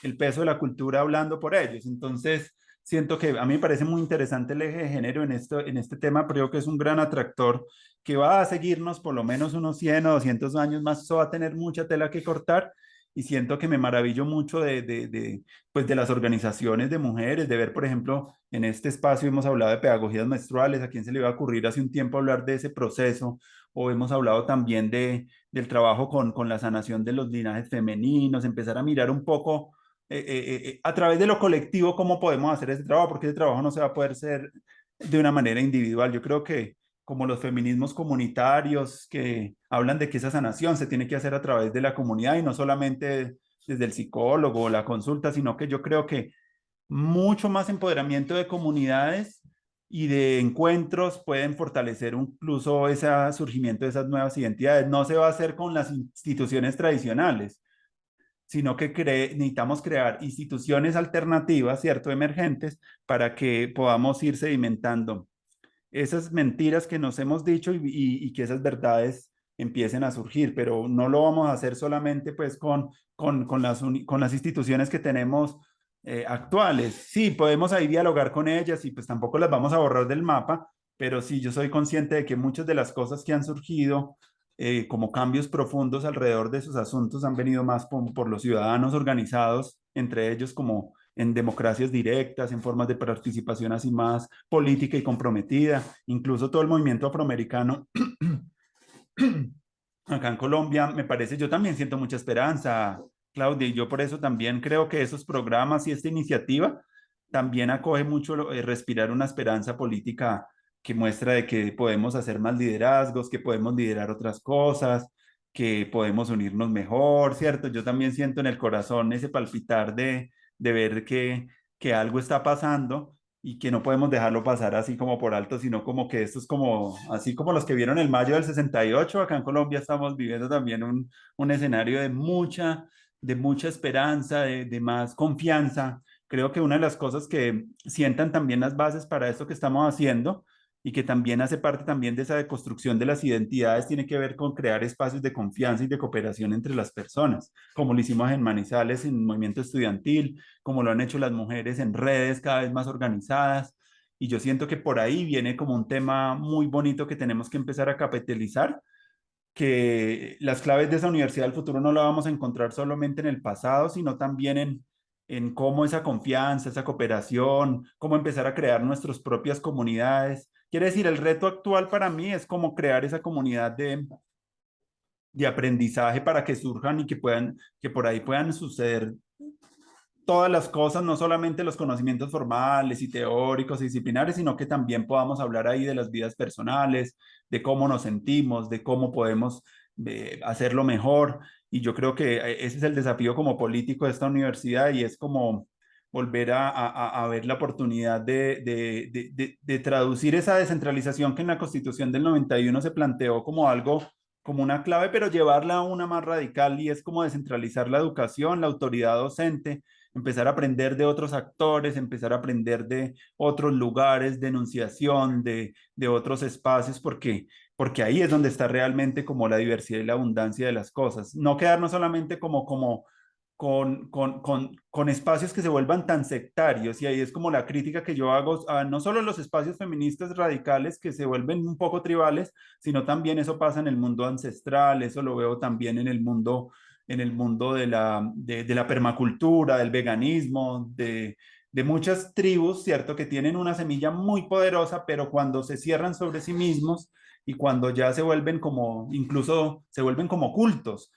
el peso de la cultura hablando por ellos. Entonces, siento que a mí me parece muy interesante el eje de género en este tema, pero creo que es un gran atractor que va a seguirnos por lo menos unos 100 o 200 años más, eso va a tener mucha tela que cortar y siento que me maravillo mucho pues de las organizaciones de mujeres, de ver, por ejemplo, en este espacio hemos hablado de pedagogías menstruales, a quién se le iba a ocurrir hace un tiempo hablar de ese proceso, o hemos hablado también del trabajo con la sanación de los linajes femeninos, empezar a mirar un poco a través de lo colectivo cómo podemos hacer ese trabajo, porque ese trabajo no se va a poder hacer de una manera individual. Yo creo que como los feminismos comunitarios que hablan de que esa sanación se tiene que hacer a través de la comunidad y no solamente desde el psicólogo o la consulta, sino que yo creo que mucho más empoderamiento de comunidades y de encuentros pueden fortalecer incluso ese surgimiento de esas nuevas identidades. No se va a hacer con las instituciones tradicionales, sino que necesitamos crear instituciones alternativas, ¿cierto? Emergentes, para que podamos ir sedimentando esas mentiras que nos hemos dicho y que esas verdades empiecen a surgir, pero no lo vamos a hacer solamente pues con las instituciones que tenemos actuales. Sí, podemos ahí dialogar con ellas y pues tampoco las vamos a borrar del mapa, pero sí, yo soy consciente de que muchas de las cosas que han surgido como cambios profundos alrededor de esos asuntos han venido más por los ciudadanos organizados, entre ellos como en democracias directas, en formas de participación así más política y comprometida, incluso todo el movimiento afroamericano acá en Colombia, me parece, yo también siento mucha esperanza, Claudia, y yo por eso también creo que esos programas y esta iniciativa también acoge mucho respirar una esperanza política que muestra de que podemos hacer más liderazgos, que podemos liderar otras cosas, que podemos unirnos mejor, ¿cierto? Yo también siento en el corazón ese palpitar de ver que algo está pasando y que no podemos dejarlo pasar así como por alto, sino como que esto es como, así como los que vieron el mayo del 68 acá en Colombia estamos viviendo también un escenario de mucha de mucha esperanza, de más confianza. Creo que una de las cosas que sientan también las bases para esto que estamos haciendo y que también hace parte también de esa deconstrucción de las identidades, tiene que ver con crear espacios de confianza y de cooperación entre las personas, como lo hicimos en Manizales, en el movimiento estudiantil, como lo han hecho las mujeres en redes cada vez más organizadas. Y yo siento que por ahí viene como un tema muy bonito que tenemos que empezar a capitalizar, que las claves de esa universidad del futuro no la vamos a encontrar solamente en el pasado, sino también en cómo esa confianza, esa cooperación, cómo empezar a crear nuestras propias comunidades. Quiere decir, el reto actual para mí es cómo crear esa comunidad de aprendizaje para que surjan y que puedan, que por ahí puedan suceder todas las cosas, no solamente los conocimientos formales y teóricos y disciplinares, sino que también podamos hablar ahí de las vidas personales, de cómo nos sentimos, de cómo podemos hacerlo mejor. Y yo creo que ese es el desafío como político de esta universidad y es como volver a ver la oportunidad de traducir esa descentralización que en la Constitución del 91 se planteó como algo, como una clave, pero llevarla a una más radical y es como descentralizar la educación, la autoridad docente, empezar a aprender de otros actores, empezar a aprender de otros lugares de enunciación, de otros espacios, porque ahí es donde está realmente como la diversidad y la abundancia de las cosas. No quedarnos solamente como con espacios que se vuelvan tan sectarios, y ahí es como la crítica que yo hago a no solo los espacios feministas radicales que se vuelven un poco tribales, sino también eso pasa en el mundo ancestral, eso lo veo también en el mundo de la permacultura, del veganismo, de muchas tribus, ¿cierto? Que tienen una semilla muy poderosa, pero cuando se cierran sobre sí mismos y cuando ya se vuelven como, incluso se vuelven como cultos.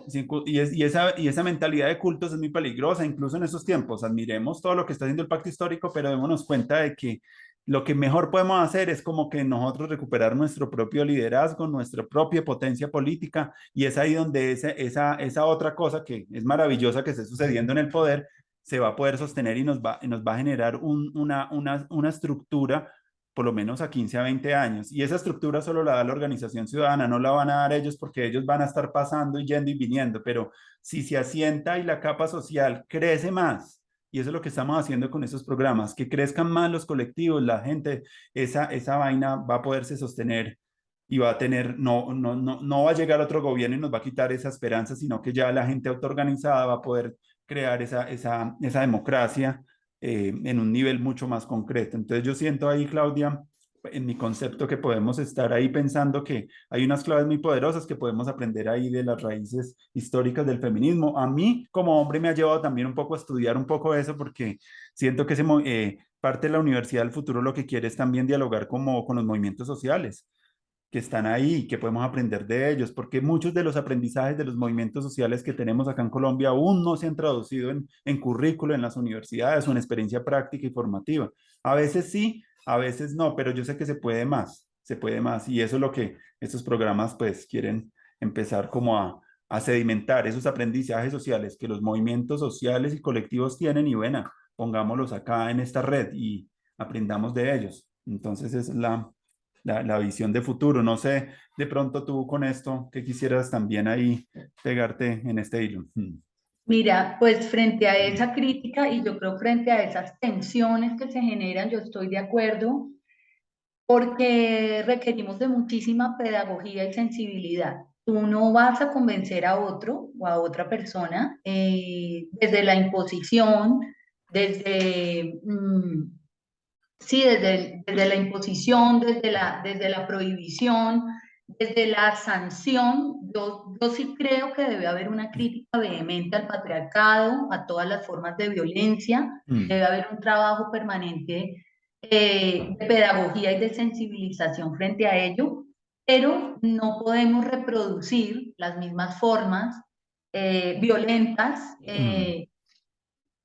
Y esa mentalidad de cultos es muy peligrosa, incluso en estos tiempos. Admiremos todo lo que está haciendo el pacto histórico, pero démonos cuenta de que lo que mejor podemos hacer es como que nosotros recuperar nuestro propio liderazgo, nuestra propia potencia política, y es ahí donde esa otra cosa que es maravillosa que esté sucediendo en el poder se va a poder sostener y nos va a generar una estructura por lo menos a 15 a 20 años. Y esa estructura solo la da la organización ciudadana, no la van a dar ellos porque ellos van a estar pasando y yendo y viniendo, pero si se asienta y la capa social crece más, y eso es lo que estamos haciendo con esos programas, que crezcan más los colectivos, la gente, esa vaina va a poderse sostener y va a tener, no va a llegar otro gobierno y nos va a quitar esa esperanza, sino que ya la gente autoorganizada va a poder crear esa democracia en un nivel mucho más concreto. Entonces yo siento ahí, Claudia, en mi concepto que podemos estar ahí pensando que hay unas claves muy poderosas que podemos aprender ahí de las raíces históricas del feminismo. A mí como hombre me ha llevado también un poco a estudiar un poco eso porque siento que parte de la Universidad del Futuro lo que quiere es también dialogar como, con los movimientos sociales que están ahí, que podemos aprender de ellos, porque muchos de los aprendizajes de los movimientos sociales que tenemos acá en Colombia aún no se han traducido en currículo en las universidades o en experiencia práctica y formativa. A veces sí, a veces no, pero yo sé que se puede más, y eso es lo que estos programas pues quieren empezar como a sedimentar esos aprendizajes sociales que los movimientos sociales y colectivos tienen y bueno, pongámoslos acá en esta red y aprendamos de ellos. Entonces es la visión de futuro. No sé, de pronto tú con esto, que quisieras también ahí pegarte en este hilo. Mira, pues frente a esa crítica y yo creo frente a esas tensiones que se generan, yo estoy de acuerdo porque requerimos de muchísima pedagogía y sensibilidad. Tú no vas a convencer a otro o a otra persona desde la imposición, desde, sí, desde la imposición, desde la prohibición, desde la sanción. Yo sí creo que debe haber una crítica vehemente al patriarcado, a todas las formas de violencia, Mm, debe haber un trabajo permanente de pedagogía y de sensibilización frente a ello, pero no podemos reproducir las mismas formas violentas mm,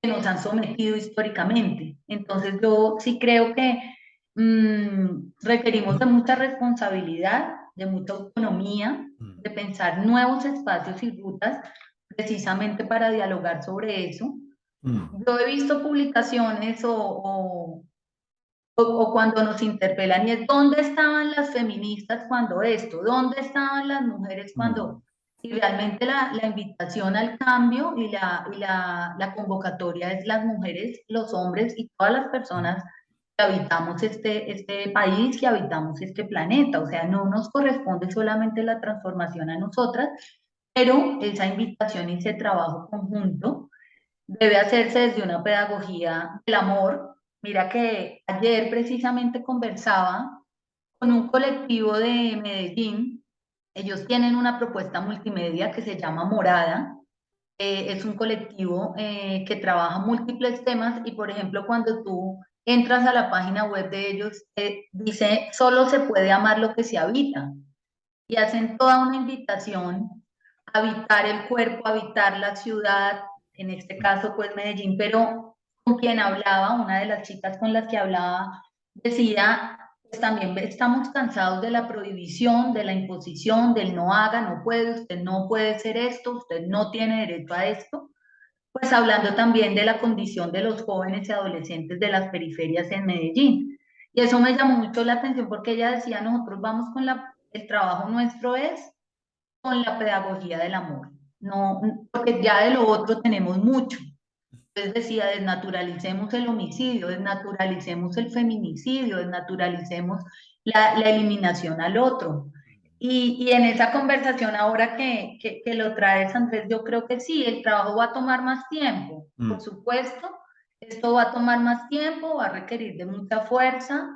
que nos han sometido históricamente. Entonces yo sí creo que requerimos de mucha responsabilidad, de mucha autonomía, mm, de pensar nuevos espacios y rutas precisamente para dialogar sobre eso. mm, Yo he visto publicaciones o cuando nos interpelan y es ¿dónde estaban las feministas cuando esto? ¿Dónde estaban las mujeres mm, cuando? Y realmente la invitación al cambio y la convocatoria es las mujeres, los hombres y todas las personas que habitamos este país, que habitamos este planeta. O sea, no nos corresponde solamente la transformación a nosotras, pero esa invitación y ese trabajo conjunto debe hacerse desde una pedagogía del amor. Mira que ayer precisamente conversaba con un colectivo de Medellín. Ellos tienen una propuesta multimedia que se llama Morada. Es un colectivo que trabaja múltiples temas y, por ejemplo, cuando tú entras a la página web de ellos, dice, solo se puede amar lo que se habita. Y hacen toda una invitación a habitar el cuerpo, a habitar la ciudad, en este caso, pues Medellín, pero con quien hablaba, una de las chicas con las que hablaba, decía, pues también estamos cansados de la prohibición, de la imposición, del no haga, no puede, usted no puede ser esto, usted no tiene derecho a esto, pues hablando también de la condición de los jóvenes y adolescentes de las periferias en Medellín. Y eso me llamó mucho la atención porque ella decía, nosotros vamos con el trabajo nuestro es con la pedagogía del amor, no, porque ya de lo otro tenemos mucho. Entonces decía, desnaturalicemos el homicidio, desnaturalicemos el feminicidio, desnaturalicemos la eliminación al otro. Y en esa conversación ahora que lo traes, Andrés, yo creo que sí, el trabajo va a tomar más tiempo, por Mm, supuesto, esto va a tomar más tiempo, va a requerir de mucha fuerza.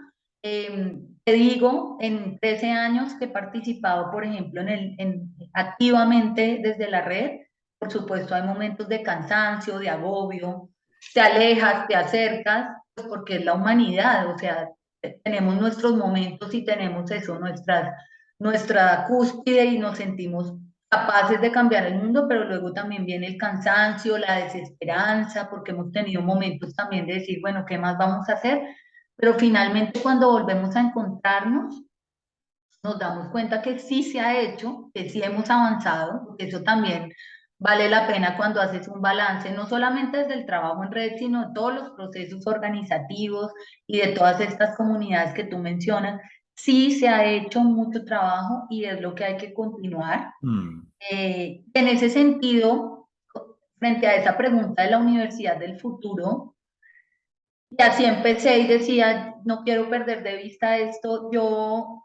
Te digo, en 13 años que he participado, por ejemplo, activamente desde la red, por supuesto, hay momentos de cansancio, de agobio, te alejas, te acercas, pues porque es la humanidad, o sea, tenemos nuestros momentos y tenemos eso, nuestra cúspide y nos sentimos capaces de cambiar el mundo, pero luego también viene el cansancio, la desesperanza, porque hemos tenido momentos también de decir, bueno, ¿qué más vamos a hacer? Pero finalmente cuando volvemos a encontrarnos, nos damos cuenta que sí se ha hecho, que sí hemos avanzado, porque eso también vale la pena cuando haces un balance, no solamente desde el trabajo en red, sino de todos los procesos organizativos y de todas estas comunidades que tú mencionas. Sí se ha hecho mucho trabajo y es lo que hay que continuar. mm, En ese sentido, frente a esa pregunta de la universidad del futuro, y así empecé y decía, no quiero perder de vista esto, yo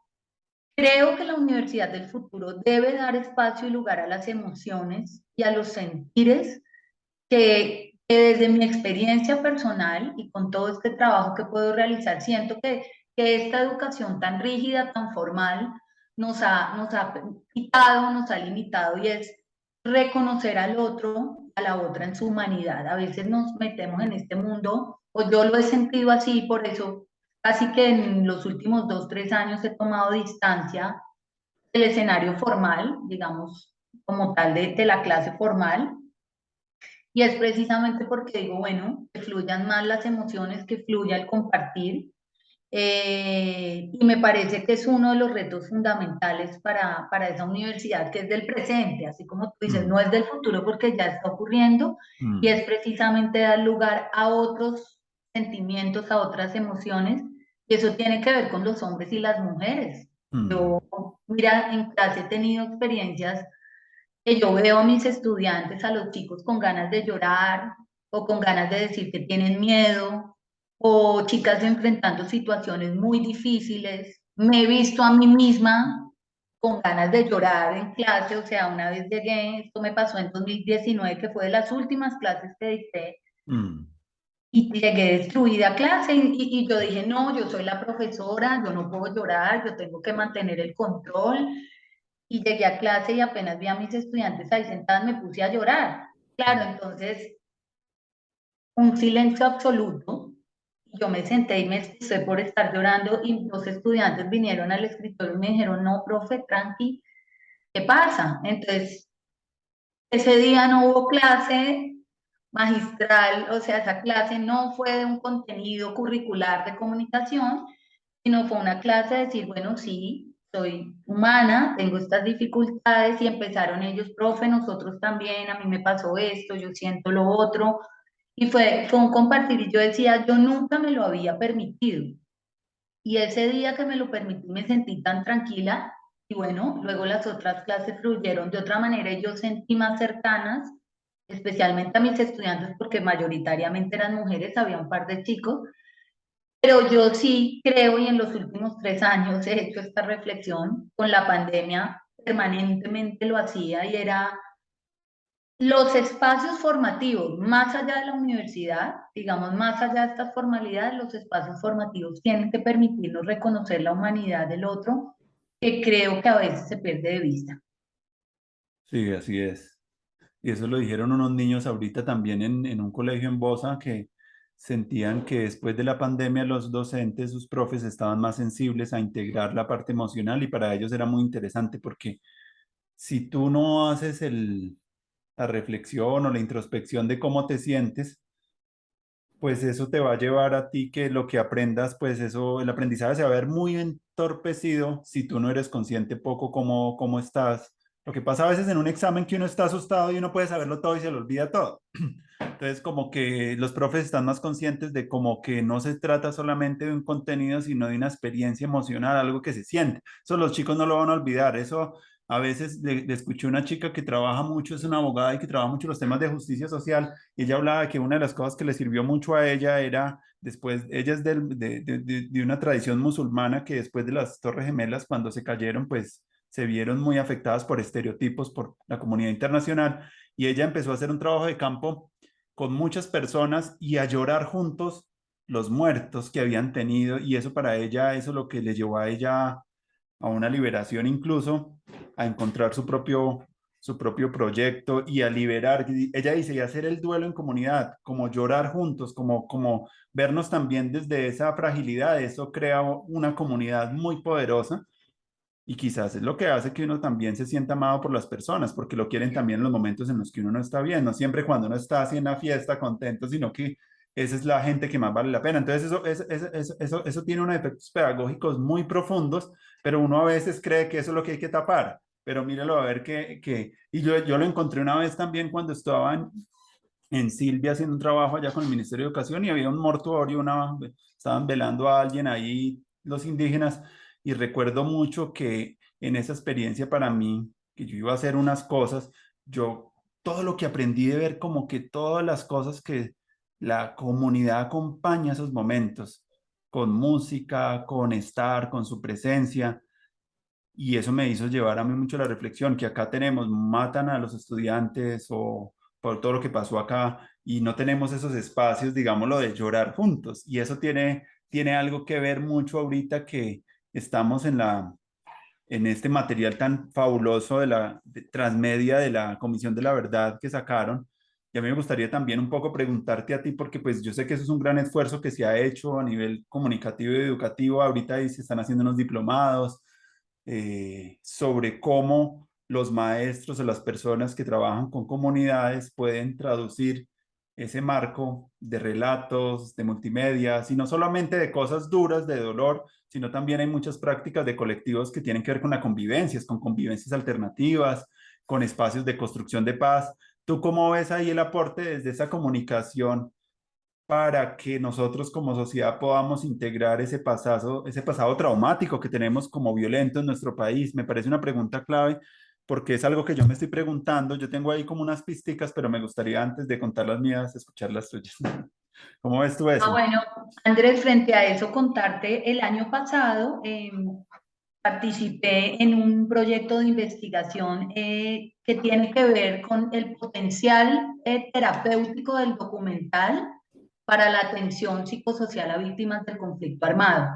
creo que la universidad del futuro debe dar espacio y lugar a las emociones y a los sentires que desde mi experiencia personal y con todo este trabajo que puedo realizar, siento que esta educación tan rígida, tan formal, nos ha quitado, nos ha limitado y es reconocer al otro, a la otra en su humanidad. A veces nos metemos en este mundo, o yo lo he sentido así, por eso casi que en los últimos 2, 3 años he tomado distancia del escenario formal, digamos, como tal de la clase formal, y es precisamente porque digo, bueno, que fluyan más las emociones, que fluya el compartir, y me parece que es uno de los retos fundamentales para esa universidad, que es del presente, así como tú dices, no mm, es del futuro porque ya está ocurriendo, y mm, es precisamente dar lugar a otros sentimientos, a otras emociones, y eso tiene que ver con los hombres y las mujeres. mm, Yo, mira, en clase he tenido experiencias que yo veo a mis estudiantes, a los chicos con ganas de llorar o con ganas de decir que tienen miedo, o chicas enfrentando situaciones muy difíciles. Me he visto a mí misma con ganas de llorar en clase, o sea, una vez llegué, esto me pasó en 2019, que fue de las últimas clases que dicté, mm, y llegué destruida a clase y yo dije, no, yo soy la profesora, yo no puedo llorar, yo tengo que mantener el control, y llegué a clase y apenas vi a mis estudiantes ahí sentadas me puse a llorar. Claro, entonces un silencio absoluto. Yo me senté y me excusé por estar llorando y los estudiantes vinieron al escritorio y me dijeron, no, profe, tranqui, ¿qué pasa? Entonces, ese día no hubo clase magistral, o sea, esa clase no fue de un contenido curricular de comunicación, sino fue una clase de decir, bueno, sí, soy humana, tengo estas dificultades y empezaron ellos, profe, nosotros también, a mí me pasó esto, yo siento lo otro, y fue un compartir y yo decía, yo nunca me lo había permitido. Y ese día que me lo permití me sentí tan tranquila y bueno, luego las otras clases fluyeron de otra manera y yo sentí más cercanas, especialmente a mis estudiantes, porque mayoritariamente eran mujeres, había un par de chicos, pero yo sí creo y en los últimos 3 años he hecho esta reflexión, con la pandemia permanentemente lo hacía y era los espacios formativos, más allá de la universidad, digamos, más allá de estas formalidades, los espacios formativos tienen que permitirnos reconocer la humanidad del otro, que creo que a veces se pierde de vista. Sí, así es. Y eso lo dijeron unos niños ahorita también en un colegio en Bosa que sentían que después de la pandemia los docentes, sus profes estaban más sensibles a integrar la parte emocional y para ellos era muy interesante porque si tú no haces la reflexión o la introspección de cómo te sientes, pues eso te va a llevar a ti que lo que aprendas, pues eso, el aprendizaje se va a ver muy entorpecido si tú no eres consciente poco cómo estás. Lo que pasa a veces en un examen que uno está asustado y uno puede saberlo todo y se le olvida todo. Entonces, como que los profes están más conscientes de como que no se trata solamente de un contenido, sino de una experiencia emocional, algo que se siente. Eso los chicos no lo van a olvidar. Eso a veces le escuché a una chica que trabaja mucho, es una abogada y que trabaja mucho los temas de justicia social, y ella hablaba de que una de las cosas que le sirvió mucho a ella era, después, ella es de una tradición musulmana que después de las Torres Gemelas, cuando se cayeron, pues se vieron muy afectadas por estereotipos por la comunidad internacional, y ella empezó a hacer un trabajo de campo con muchas personas y a llorar juntos los muertos que habían tenido y eso para ella, eso lo que le llevó a ella a una liberación incluso, a encontrar su propio proyecto y a liberar. Ella dice, y hacer el duelo en comunidad, como llorar juntos, como vernos también desde esa fragilidad, eso crea una comunidad muy poderosa y quizás es lo que hace que uno también se sienta amado por las personas, porque lo quieren también en los momentos en los que uno no está bien, no siempre cuando uno está así en la fiesta contento, sino que esa es la gente que más vale la pena. Entonces eso tiene unos efectos pedagógicos muy profundos, pero uno a veces cree que eso es lo que hay que tapar. Pero míralo a ver y yo lo encontré una vez también cuando estaba en Silvia haciendo un trabajo allá con el Ministerio de Educación y había un mortuorio, estaban velando a alguien ahí, los indígenas, y recuerdo mucho que en esa experiencia para mí, que yo iba a hacer unas cosas, yo todo lo que aprendí de ver como que todas las cosas que la comunidad acompaña esos momentos, con música, con estar, con su presencia. Y eso me hizo llevar a mí mucho la reflexión, que acá tenemos, matan a los estudiantes o por todo lo que pasó acá y no tenemos esos espacios, digámoslo, de llorar juntos. Y eso tiene algo que ver mucho ahorita que estamos en este material tan fabuloso de transmedia de la Comisión de la Verdad que sacaron. Y a mí me gustaría también un poco preguntarte a ti, porque pues yo sé que eso es un gran esfuerzo que se ha hecho a nivel comunicativo y educativo. Ahorita ahí se están haciendo unos diplomados sobre cómo los maestros o las personas que trabajan con comunidades pueden traducir ese marco de relatos, de multimedia, y no solamente de cosas duras, de dolor, sino también hay muchas prácticas de colectivos que tienen que ver con convivencias alternativas, con espacios de construcción de paz. ¿Tú cómo ves ahí el aporte desde esa comunicación para que nosotros como sociedad podamos integrar ese pasado traumático que tenemos como violento en nuestro país? Me parece una pregunta clave porque es algo que yo me estoy preguntando. Yo tengo ahí como unas pisticas, pero me gustaría antes de contar las mías, escuchar las tuyas. ¿Cómo ves tú Ah, eso? bueno, Andrés, frente a eso, contarte, el año pasado participé en un proyecto de investigación que tiene que ver con el potencial terapéutico del documental para la atención psicosocial a víctimas del conflicto armado.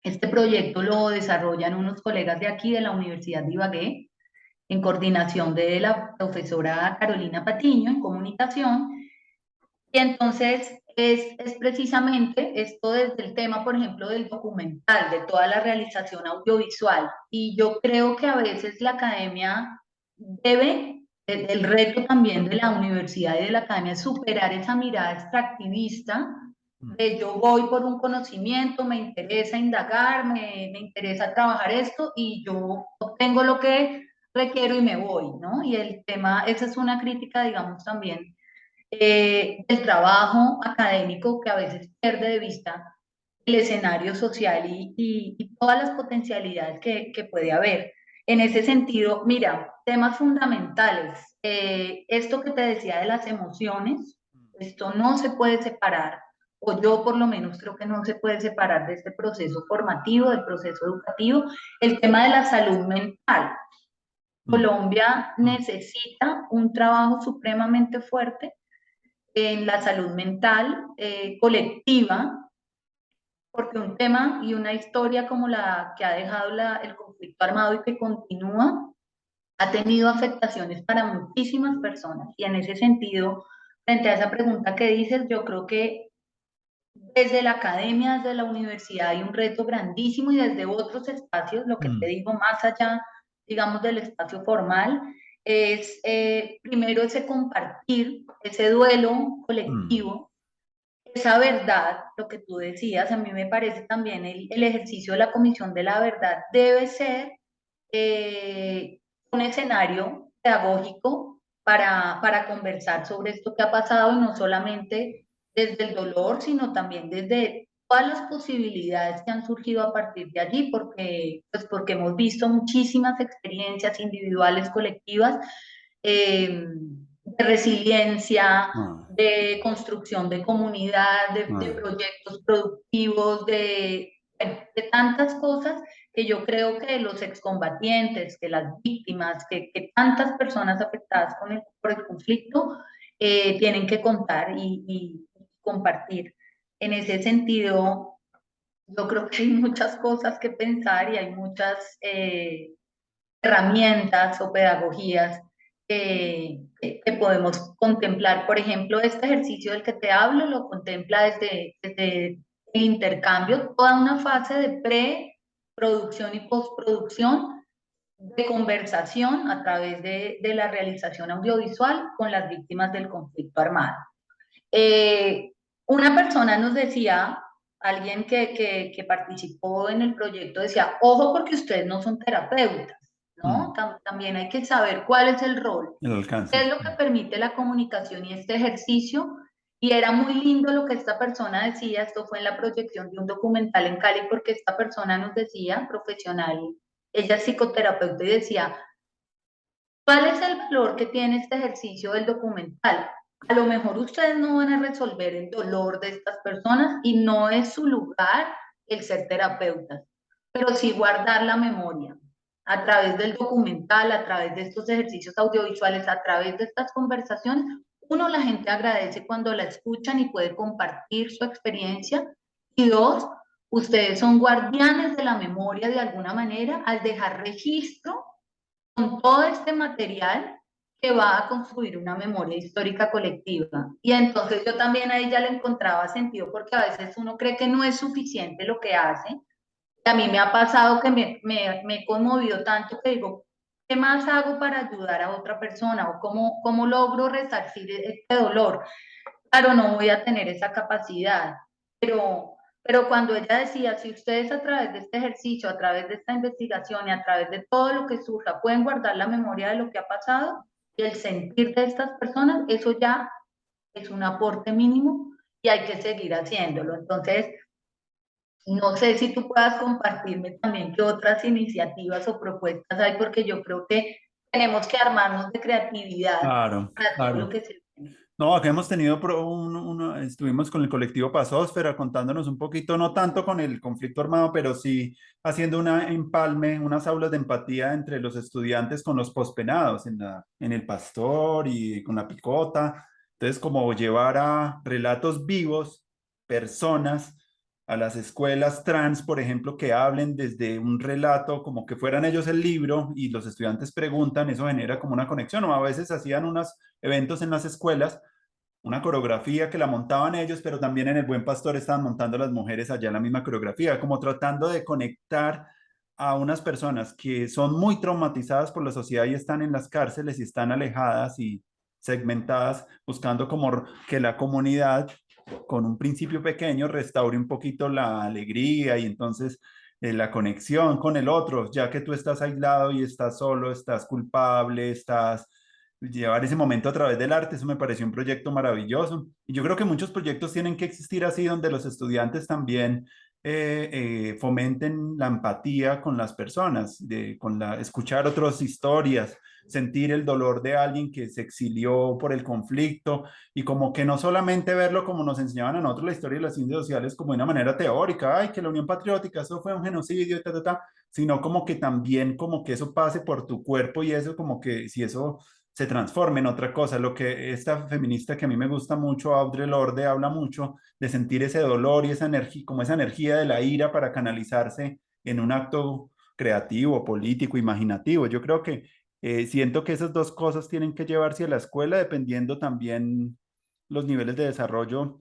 Este proyecto lo desarrollan unos colegas de aquí, de la Universidad de Ibagué, en coordinación de la profesora Carolina Patiño en comunicación. Y entonces es precisamente esto desde el tema, por ejemplo, del documental, de toda la realización audiovisual. Y yo creo que a veces la academia debe, el reto también de la universidad y de la academia es superar esa mirada extractivista de yo voy por un conocimiento, me interesa indagar, me interesa trabajar esto y yo obtengo lo que requiero y me voy, ¿no? Y el tema, esa es una crítica, digamos, también del trabajo académico que a veces pierde de vista el escenario social y todas las potencialidades que puede haber. En ese sentido, mira, temas fundamentales. Esto que te decía de las emociones, esto no se puede separar, o yo por lo menos creo que no se puede separar de este proceso formativo, del proceso educativo, el tema de la salud mental. Mm, Colombia mm, necesita un trabajo supremamente fuerte en la salud mental colectiva, porque un tema y una historia como la que ha dejado el conflicto armado y que continúa, ha tenido afectaciones para muchísimas personas. Y en ese sentido, frente a esa pregunta que dices, yo creo que desde la academia, desde la universidad hay un reto grandísimo y desde otros espacios, lo que te mm, digo, más allá, digamos, del espacio formal, es primero ese compartir, ese duelo mm, colectivo, esa verdad, lo que tú decías, a mí me parece también el ejercicio de la Comisión de la Verdad debe ser un escenario pedagógico para conversar sobre esto que ha pasado y no solamente desde el dolor, sino también desde todas las posibilidades que han surgido a partir de allí, porque hemos visto muchísimas experiencias individuales, colectivas, de resiliencia, ah, de construcción de comunidad, de ah, proyectos productivos, bueno, de tantas cosas que yo creo que los excombatientes, que las víctimas, que tantas personas afectadas por el conflicto tienen que contar y compartir. En ese sentido, yo creo que hay muchas cosas que pensar y hay muchas herramientas o pedagogías que podemos contemplar. Por ejemplo, este ejercicio del que te hablo lo contempla desde el intercambio, toda una fase de preproducción y postproducción de conversación a través de la realización audiovisual con las víctimas del conflicto armado. Eh, una persona nos decía, alguien que participó en el proyecto decía, ojo porque ustedes no son terapeutas, ¿no? mm. También hay que saber cuál es el rol, El qué alcance. es lo que permite la comunicación y este ejercicio. Y era muy lindo lo que esta persona decía, esto fue en la proyección de un documental en Cali, porque esta persona nos decía, profesional, ella es psicoterapeuta y decía, ¿cuál es el valor que tiene este ejercicio del documental? A lo mejor ustedes no van a resolver el dolor de estas personas y no es su lugar el ser terapeutas, pero sí guardar la memoria a través del documental, a través de estos ejercicios audiovisuales, a través de estas conversaciones. Uno, la gente agradece cuando la escuchan y puede compartir su experiencia. Y dos, ustedes son guardianes de la memoria de alguna manera al dejar registro con todo este material que va a construir una memoria histórica colectiva. Y entonces yo también a ella le encontraba sentido porque a veces uno cree que no es suficiente lo que hace. Y a mí me ha pasado que me conmovió tanto que digo, ¿qué más hago para ayudar a otra persona? ¿O cómo logro resarcir este dolor? Claro, no voy a tener esa capacidad, pero cuando ella decía, si ustedes a través de este ejercicio, a través de esta investigación y a través de todo lo que surja, pueden guardar la memoria de lo que ha pasado y el sentir de estas personas, eso ya es un aporte mínimo y hay que seguir haciéndolo. Entonces, no sé si tú puedas compartirme también qué otras iniciativas o propuestas hay, porque yo creo que tenemos que armarnos de creatividad Claro, para todo lo claro. que se viene. No, acá hemos tenido, estuvimos con el colectivo Pasósfera contándonos un poquito, no tanto con el conflicto armado, pero sí haciendo una empalme, unas aulas de empatía entre los estudiantes con los pospenados en el Pastor y con la Picota. Entonces, como llevar a relatos vivos, personas, a las escuelas trans, por ejemplo, que hablen desde un relato como que fueran ellos el libro y los estudiantes preguntan, eso genera como una conexión, o a veces hacían unos eventos en las escuelas, una coreografía que la montaban ellos, pero también en el Buen Pastor estaban montando las mujeres allá la misma coreografía, como tratando de conectar a unas personas que son muy traumatizadas por la sociedad y están en las cárceles y están alejadas y segmentadas, buscando como que la comunidad, con un principio pequeño, restaure un poquito la alegría y entonces la conexión con el otro, ya que tú estás aislado y estás solo, estás culpable, estás llevar ese momento a través del arte, eso me pareció un proyecto maravilloso. Y yo creo que muchos proyectos tienen que existir así, donde los estudiantes también fomenten la empatía con las personas, escuchar otras historias, sentir el dolor de alguien que se exilió por el conflicto y como que no solamente verlo como nos enseñaban a nosotros la historia de las ciencias sociales como de una manera teórica, ay, que la Unión Patriótica, eso fue un genocidio, sino como que también como que eso pase por tu cuerpo y eso como que si eso se transforme en otra cosa. Lo que esta feminista que a mí me gusta mucho, Audre Lorde, habla mucho de sentir ese dolor y esa energía, como esa energía de la ira para canalizarse en un acto creativo, político, imaginativo. Yo creo que siento que esas dos cosas tienen que llevarse a la escuela dependiendo también los niveles de desarrollo,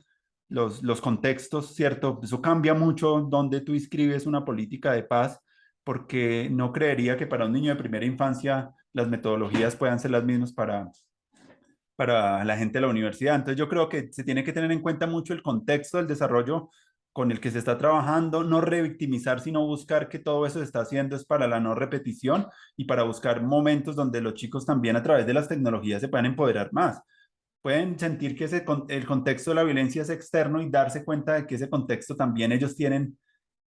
los contextos, ¿cierto? Eso cambia mucho donde tú inscribes una política de paz, porque no creería que para un niño de primera infancia las metodologías puedan ser las mismas para la gente de la universidad. Entonces yo creo que se tiene que tener en cuenta mucho el contexto del desarrollo con el que se está trabajando, no revictimizar, sino buscar que todo eso se está haciendo es para la no repetición y para buscar momentos donde los chicos también a través de las tecnologías se puedan empoderar más. Pueden sentir que el contexto de la violencia es externo y darse cuenta de que ese contexto también ellos tienen,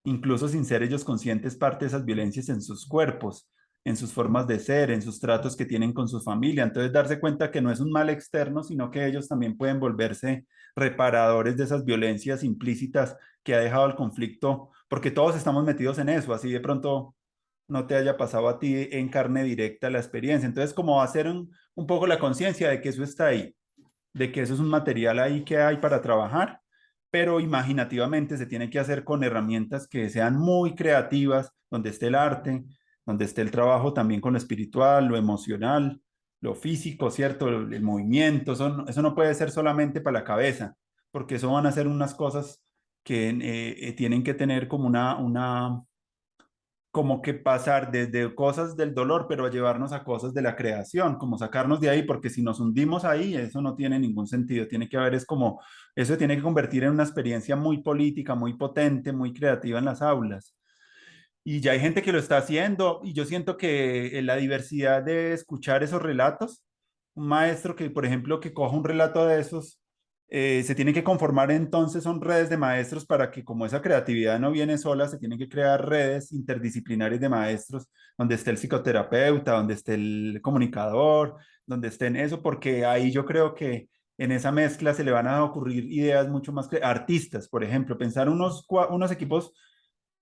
incluso sin ser ellos conscientes, parte de esas violencias en sus cuerpos, en sus formas de ser, en sus tratos que tienen con su familia. Entonces, darse cuenta que no es un mal externo, sino que ellos también pueden volverse reparadores de esas violencias implícitas que ha dejado el conflicto, porque todos estamos metidos en eso, así de pronto no te haya pasado a ti en carne directa la experiencia. Entonces, como hacer un poco la conciencia de que eso está ahí, de que eso es un material ahí que hay para trabajar, pero imaginativamente se tiene que hacer con herramientas que sean muy creativas, donde esté el arte, donde esté el trabajo también con lo espiritual, lo emocional, lo físico, ¿cierto? El movimiento, eso no puede ser solamente para la cabeza, porque eso van a ser unas cosas que tienen que tener como como que pasar desde cosas del dolor, pero a llevarnos a cosas de la creación, como sacarnos de ahí, porque si nos hundimos ahí, eso no tiene ningún sentido. Tiene que haber, es como, eso se tiene que convertir en una experiencia muy política, muy potente, muy creativa en las aulas. Y ya hay gente que lo está haciendo, y yo siento que la diversidad de escuchar esos relatos, un maestro que, por ejemplo, que coja un relato de esos, se tiene que conformar entonces, son redes de maestros para que como esa creatividad no viene sola, se tienen que crear redes interdisciplinarias de maestros, donde esté el psicoterapeuta, donde esté el comunicador, donde estén eso, porque ahí yo creo que en esa mezcla se le van a ocurrir ideas mucho más artistas, por ejemplo, pensar unos equipos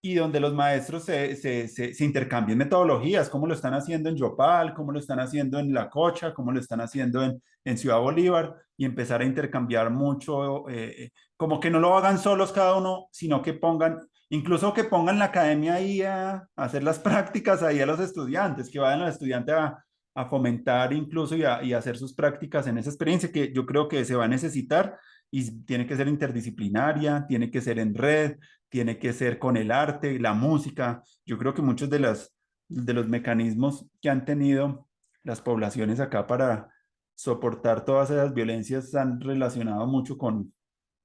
y donde los maestros se intercambien metodologías, cómo lo están haciendo en Yopal, cómo lo están haciendo en La Cocha, cómo lo están haciendo en Ciudad Bolívar, y empezar a intercambiar mucho, como que no lo hagan solos cada uno, sino que pongan, incluso que pongan la academia ahí a hacer las prácticas ahí a los estudiantes, que vayan los estudiantes a fomentar incluso y a hacer sus prácticas en esa experiencia que yo creo que se va a necesitar y tiene que ser interdisciplinaria, tiene que ser en red, tiene que ser con el arte, la música. Yo creo que muchos de los mecanismos que han tenido las poblaciones acá para soportar todas esas violencias han relacionado mucho con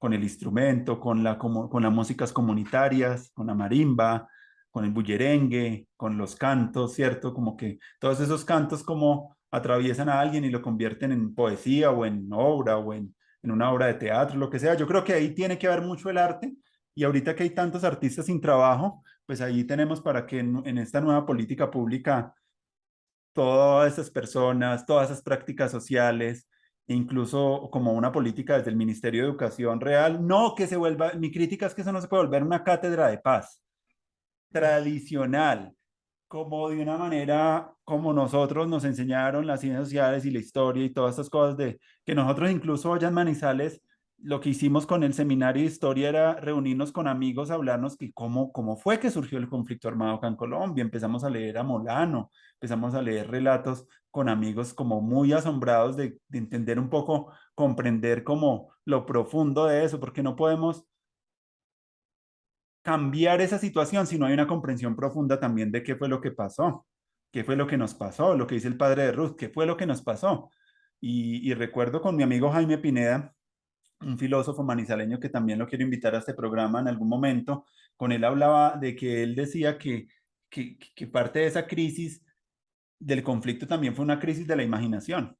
el instrumento, con las músicas comunitarias, con la marimba, con el bullerengue, con los cantos, ¿cierto? Como que todos esos cantos como atraviesan a alguien y lo convierten en poesía o en obra o en una obra de teatro, lo que sea. Yo creo que ahí tiene que ver mucho el arte y ahorita que hay tantos artistas sin trabajo, pues ahí tenemos para que en esta nueva política pública todas esas personas, todas esas prácticas sociales, incluso como una política desde el Ministerio de Educación real, no que se vuelva, mi crítica es que eso no se puede volver una cátedra de paz tradicional, como de una manera como nosotros nos enseñaron las ciencias sociales y la historia y todas estas cosas de que nosotros incluso allá en Manizales lo que hicimos con el seminario de historia era reunirnos con amigos, hablarnos que cómo fue que surgió el conflicto armado acá en Colombia. Empezamos a leer a Molano, empezamos a leer relatos con amigos como muy asombrados de entender un poco, comprender como lo profundo de eso, porque no podemos cambiar esa situación si no hay una comprensión profunda también de qué fue lo que pasó, qué fue lo que nos pasó, lo que dice el padre de Ruth, qué fue lo que nos pasó. Y recuerdo con mi amigo Jaime Pineda, un filósofo manizaleño que también lo quiero invitar a este programa en algún momento, con él hablaba de que él decía que parte de esa crisis del conflicto también fue una crisis de la imaginación,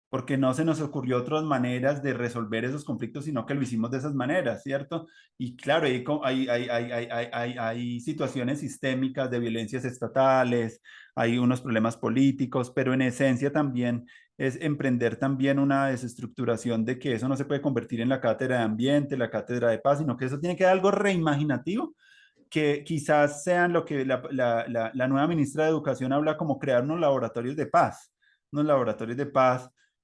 porque no se nos ocurrió otras maneras de resolver esos conflictos, sino que lo hicimos de esas maneras, ¿cierto? Y claro, hay situaciones sistémicas de violencias estatales, hay unos problemas políticos, pero en esencia también es emprender también una desestructuración de que eso no se puede convertir en la cátedra de ambiente, la cátedra de paz, sino que eso tiene que ser algo reimaginativo, que quizás sean lo que la nueva ministra de Educación habla como crear unos laboratorios de paz,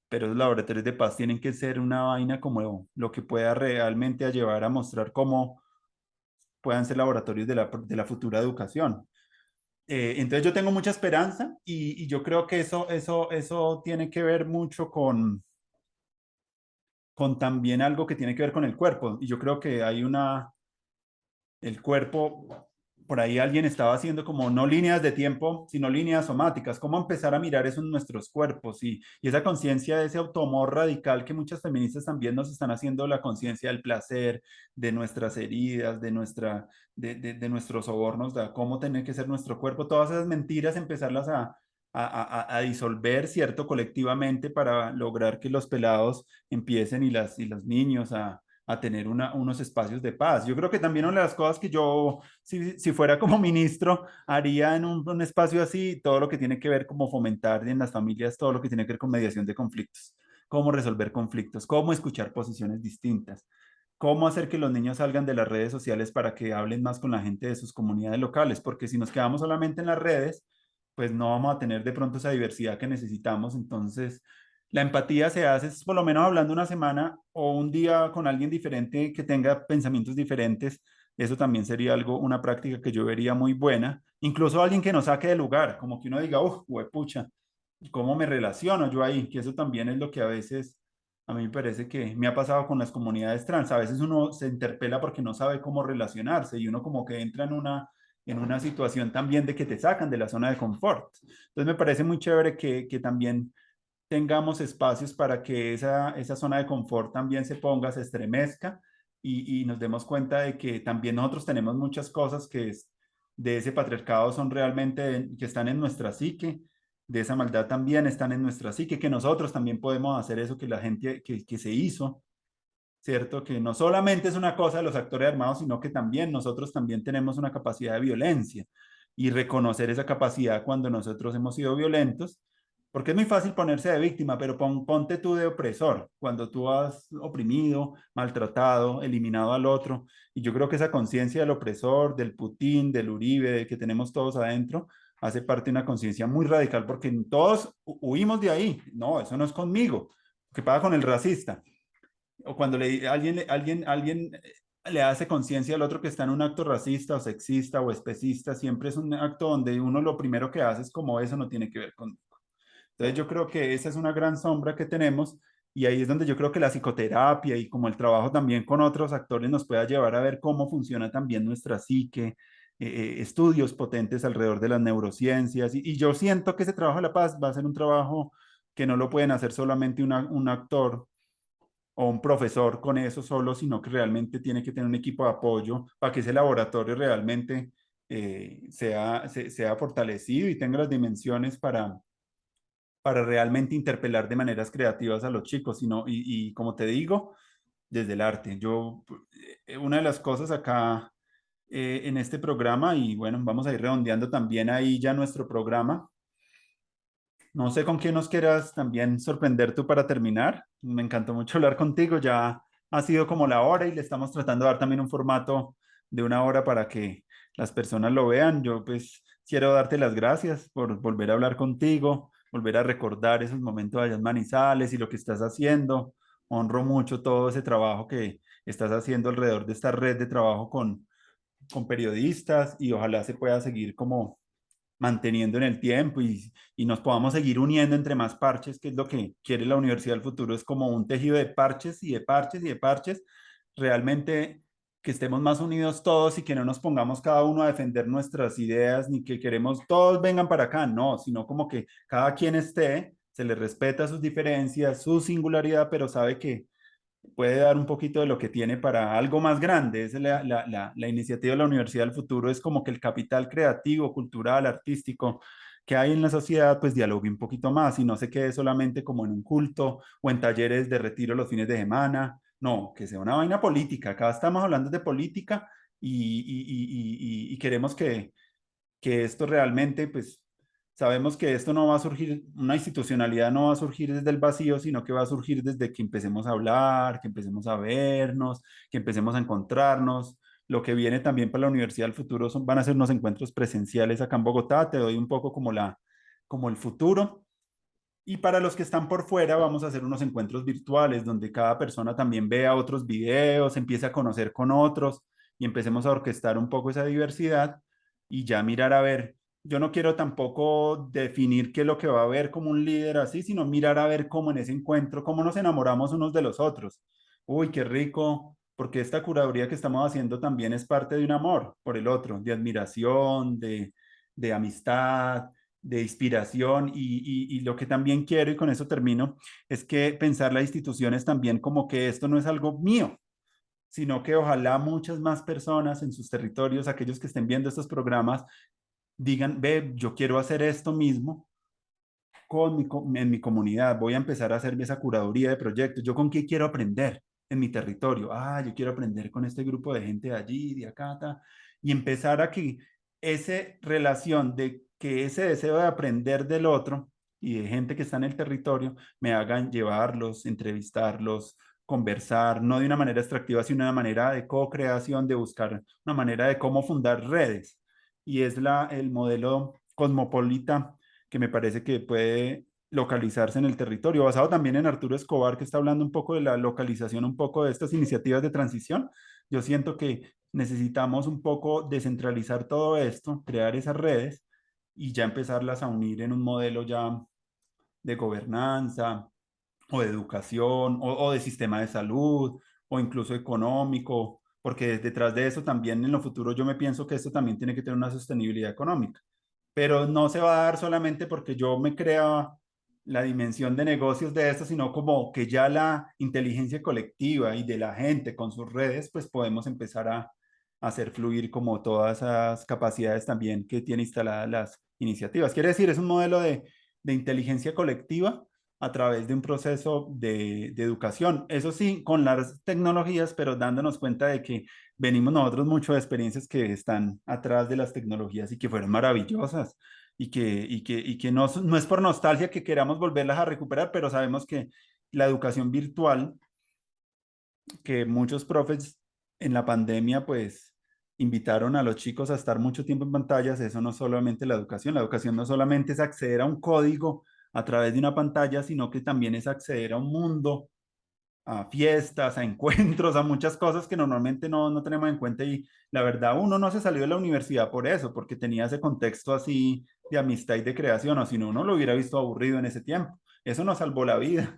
pero los laboratorios de paz tienen que ser una vaina como lo que pueda realmente a llevar a mostrar cómo puedan ser laboratorios de la futura educación. Entonces yo tengo mucha esperanza y yo creo que eso tiene que ver mucho con también algo que tiene que ver con el cuerpo. Y yo creo que hay el cuerpo, por ahí alguien estaba haciendo como no líneas de tiempo, sino líneas somáticas, cómo empezar a mirar eso en nuestros cuerpos y esa conciencia de ese automor radical que muchas feministas también nos están haciendo, la conciencia del placer, de nuestras heridas, de nuestros sobornos, de cómo tener que ser nuestro cuerpo, todas esas mentiras, empezarlas a disolver, ¿cierto? Colectivamente para lograr que los pelados empiecen y los niños a tener unos espacios de paz. Yo creo que también una de las cosas que yo, si fuera como ministro, haría en un espacio así, todo lo que tiene que ver como fomentar en las familias, todo lo que tiene que ver con mediación de conflictos, cómo resolver conflictos, cómo escuchar posiciones distintas, cómo hacer que los niños salgan de las redes sociales para que hablen más con la gente de sus comunidades locales, porque si nos quedamos solamente en las redes, pues no vamos a tener de pronto esa diversidad que necesitamos. Entonces, la empatía se hace por lo menos hablando una semana o un día con alguien diferente que tenga pensamientos diferentes. Eso también sería algo, una práctica que yo vería muy buena. Incluso alguien que nos saque del lugar, como que uno diga, uff, pucha, ¿cómo me relaciono yo ahí? Que eso también es lo que a veces a mí me parece que me ha pasado con las comunidades trans. A veces uno se interpela porque no sabe cómo relacionarse y uno como que entra en una situación también de que te sacan de la zona de confort. Entonces me parece muy chévere que también tengamos espacios para que esa zona de confort también se ponga, se estremezca y nos demos cuenta de que también nosotros tenemos muchas cosas que es, de ese patriarcado son realmente que están en nuestra psique, de esa maldad también están en nuestra psique, que nosotros también podemos hacer eso que la gente que se hizo, ¿cierto? Que no solamente es una cosa de los actores armados, sino que también nosotros también tenemos una capacidad de violencia y reconocer esa capacidad cuando nosotros hemos sido violentos, porque es muy fácil ponerse de víctima, pero ponte tú de opresor, cuando tú has oprimido, maltratado, eliminado al otro. Y yo creo que esa conciencia del opresor, del Putin, del Uribe, de que tenemos todos adentro, hace parte de una conciencia muy radical, porque todos huimos de ahí. No, eso no es conmigo. ¿Qué pasa con el racista? O cuando alguien le hace conciencia al otro que está en un acto racista o sexista o especista, siempre es un acto donde uno lo primero que hace es como eso no tiene que ver con... Entonces yo creo que esa es una gran sombra que tenemos y ahí es donde yo creo que la psicoterapia y como el trabajo también con otros actores nos pueda llevar a ver cómo funciona también nuestra psique, estudios potentes alrededor de las neurociencias y yo siento que ese trabajo de la paz va a ser un trabajo que no lo pueden hacer solamente un actor o un profesor con eso solo, sino que realmente tiene que tener un equipo de apoyo para que ese laboratorio realmente sea fortalecido y tenga las dimensiones para realmente interpelar de maneras creativas a los chicos, y como te digo, desde el arte. Una de las cosas acá en este programa, y bueno, vamos a ir redondeando también ahí ya nuestro programa. No sé con qué nos quieras también sorprender tú para terminar. Me encantó mucho hablar contigo. Ya ha sido como la hora y le estamos tratando de dar también un formato de una hora para que las personas lo vean. Yo pues quiero darte las gracias por volver a hablar contigo, volver a recordar esos momentos allá en Manizales y lo que estás haciendo. Honro mucho todo ese trabajo que estás haciendo alrededor de esta red de trabajo con periodistas y ojalá se pueda seguir como manteniendo en el tiempo y nos podamos seguir uniendo entre más parches, que es lo que quiere la Universidad del Futuro, es como un tejido de parches y de parches y de parches, realmente que estemos más unidos todos y que no nos pongamos cada uno a defender nuestras ideas, ni que queremos todos vengan para acá, no, sino como que cada quien esté, se le respeta sus diferencias, su singularidad, pero sabe que puede dar un poquito de lo que tiene para algo más grande. Es la iniciativa de la Universidad del Futuro es como que el capital creativo, cultural, artístico que hay en la sociedad, pues dialogue un poquito más y no se quede solamente como en un culto o en talleres de retiro los fines de semana. No, que sea una vaina política. Acá estamos hablando de política y queremos que esto realmente, pues sabemos que esto no va a surgir, una institucionalidad no va a surgir desde el vacío, sino que va a surgir desde que empecemos a hablar, que empecemos a vernos, que empecemos a encontrarnos. Lo que viene también para la Universidad del Futuro van a ser unos encuentros presenciales acá en Bogotá. Te doy un poco como el futuro. Y para los que están por fuera, vamos a hacer unos encuentros virtuales donde cada persona también vea otros videos, empiece a conocer con otros y empecemos a orquestar un poco esa diversidad y ya mirar a ver. Yo no quiero tampoco definir qué es lo que va a haber como un líder así, sino mirar a ver cómo en ese encuentro, cómo nos enamoramos unos de los otros. Uy, qué rico, porque esta curaduría que estamos haciendo también es parte de un amor por el otro, de admiración, de amistad, de inspiración y lo que también quiero, y con eso termino, es que pensar las instituciones también como que esto no es algo mío, sino que ojalá muchas más personas en sus territorios, aquellos que estén viendo estos programas, digan, ve, yo quiero hacer esto mismo en mi comunidad, voy a empezar a hacer esa curaduría de proyectos, yo con qué quiero aprender en mi territorio, yo quiero aprender con este grupo de gente de allí, de acá, y empezar a que esa relación de que ese deseo de aprender del otro y de gente que está en el territorio me hagan llevarlos, entrevistarlos, conversar, no de una manera extractiva, sino de una manera de co-creación, de buscar una manera de cómo fundar redes. Y es el modelo cosmopolita que me parece que puede localizarse en el territorio, basado también en Arturo Escobar, que está hablando un poco de la localización, un poco de estas iniciativas de transición. Yo siento que necesitamos un poco descentralizar todo esto, crear esas redes y ya empezarlas a unir en un modelo ya de gobernanza o de educación o de sistema de salud o incluso económico, porque detrás de eso también en lo futuro yo me pienso que esto también tiene que tener una sostenibilidad económica, pero no se va a dar solamente porque yo me crea la dimensión de negocios de esto, sino como que ya la inteligencia colectiva y de la gente con sus redes, pues podemos empezar a hacer fluir como todas esas capacidades también que tiene instaladas las iniciativas. Quiere decir, es un modelo de inteligencia colectiva a través de un proceso de educación. Eso sí, con las tecnologías, pero dándonos cuenta de que venimos nosotros mucho de experiencias que están atrás de las tecnologías y que fueron maravillosas y que no es por nostalgia que queramos volverlas a recuperar, pero sabemos que la educación virtual, que muchos profes en la pandemia pues invitaron a los chicos a estar mucho tiempo en pantallas, eso no es solamente la educación no solamente es acceder a un código a través de una pantalla, sino que también es acceder a un mundo, a fiestas, a encuentros, a muchas cosas que normalmente no tenemos en cuenta y la verdad uno no se salió de la universidad por eso, porque tenía ese contexto así de amistad y de creación, o si no, uno lo hubiera visto aburrido en ese tiempo. Eso nos salvó la vida.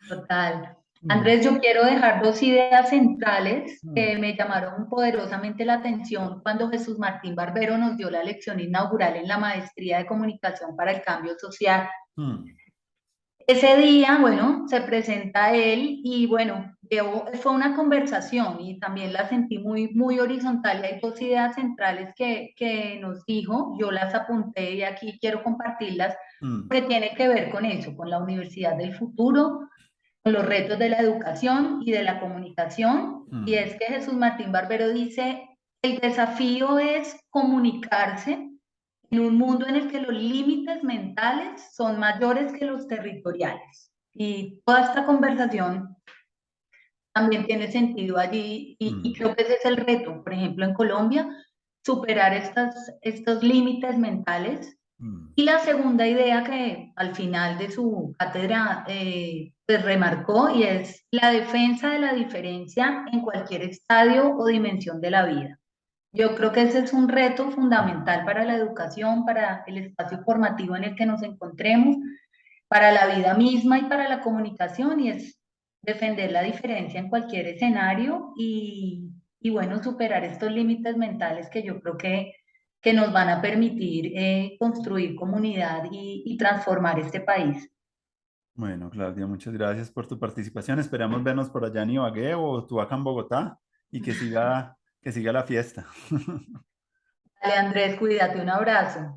Total. Mm, Andrés, yo quiero dejar dos ideas centrales mm, que me llamaron poderosamente la atención cuando Jesús Martín Barbero nos dio la lección inaugural en la Maestría de Comunicación para el Cambio Social. mm, Ese día, bueno, se presenta él y bueno, fue una conversación y también la sentí muy, muy horizontal. Y hay dos ideas centrales que nos dijo, yo las apunté y aquí quiero compartirlas, mm, que tiene que ver con eso, con la universidad del futuro, con los retos de la educación y de la comunicación. Y mm. es que Jesús Martín Barbero dice, el desafío es comunicarse en un mundo en el que los límites mentales son mayores que los territoriales. Y toda esta conversación también tiene sentido allí y Mm, creo que ese es el reto, por ejemplo, en Colombia, superar estos límites mentales. mm. Y la segunda idea que al final de su cátedra pues remarcó y es la defensa de la diferencia en cualquier estadio o dimensión de la vida. Yo creo que ese es un reto fundamental para la educación, para el espacio formativo en el que nos encontremos, para la vida misma y para la comunicación, y es defender la diferencia en cualquier escenario y bueno, superar estos límites mentales que yo creo que nos van a permitir construir comunidad y transformar este país. Bueno, Claudia, muchas gracias por tu participación. Esperamos vernos por allá en Ibagué o tú acá en Bogotá y que siga la fiesta. Dale, Andrés, cuídate, un abrazo.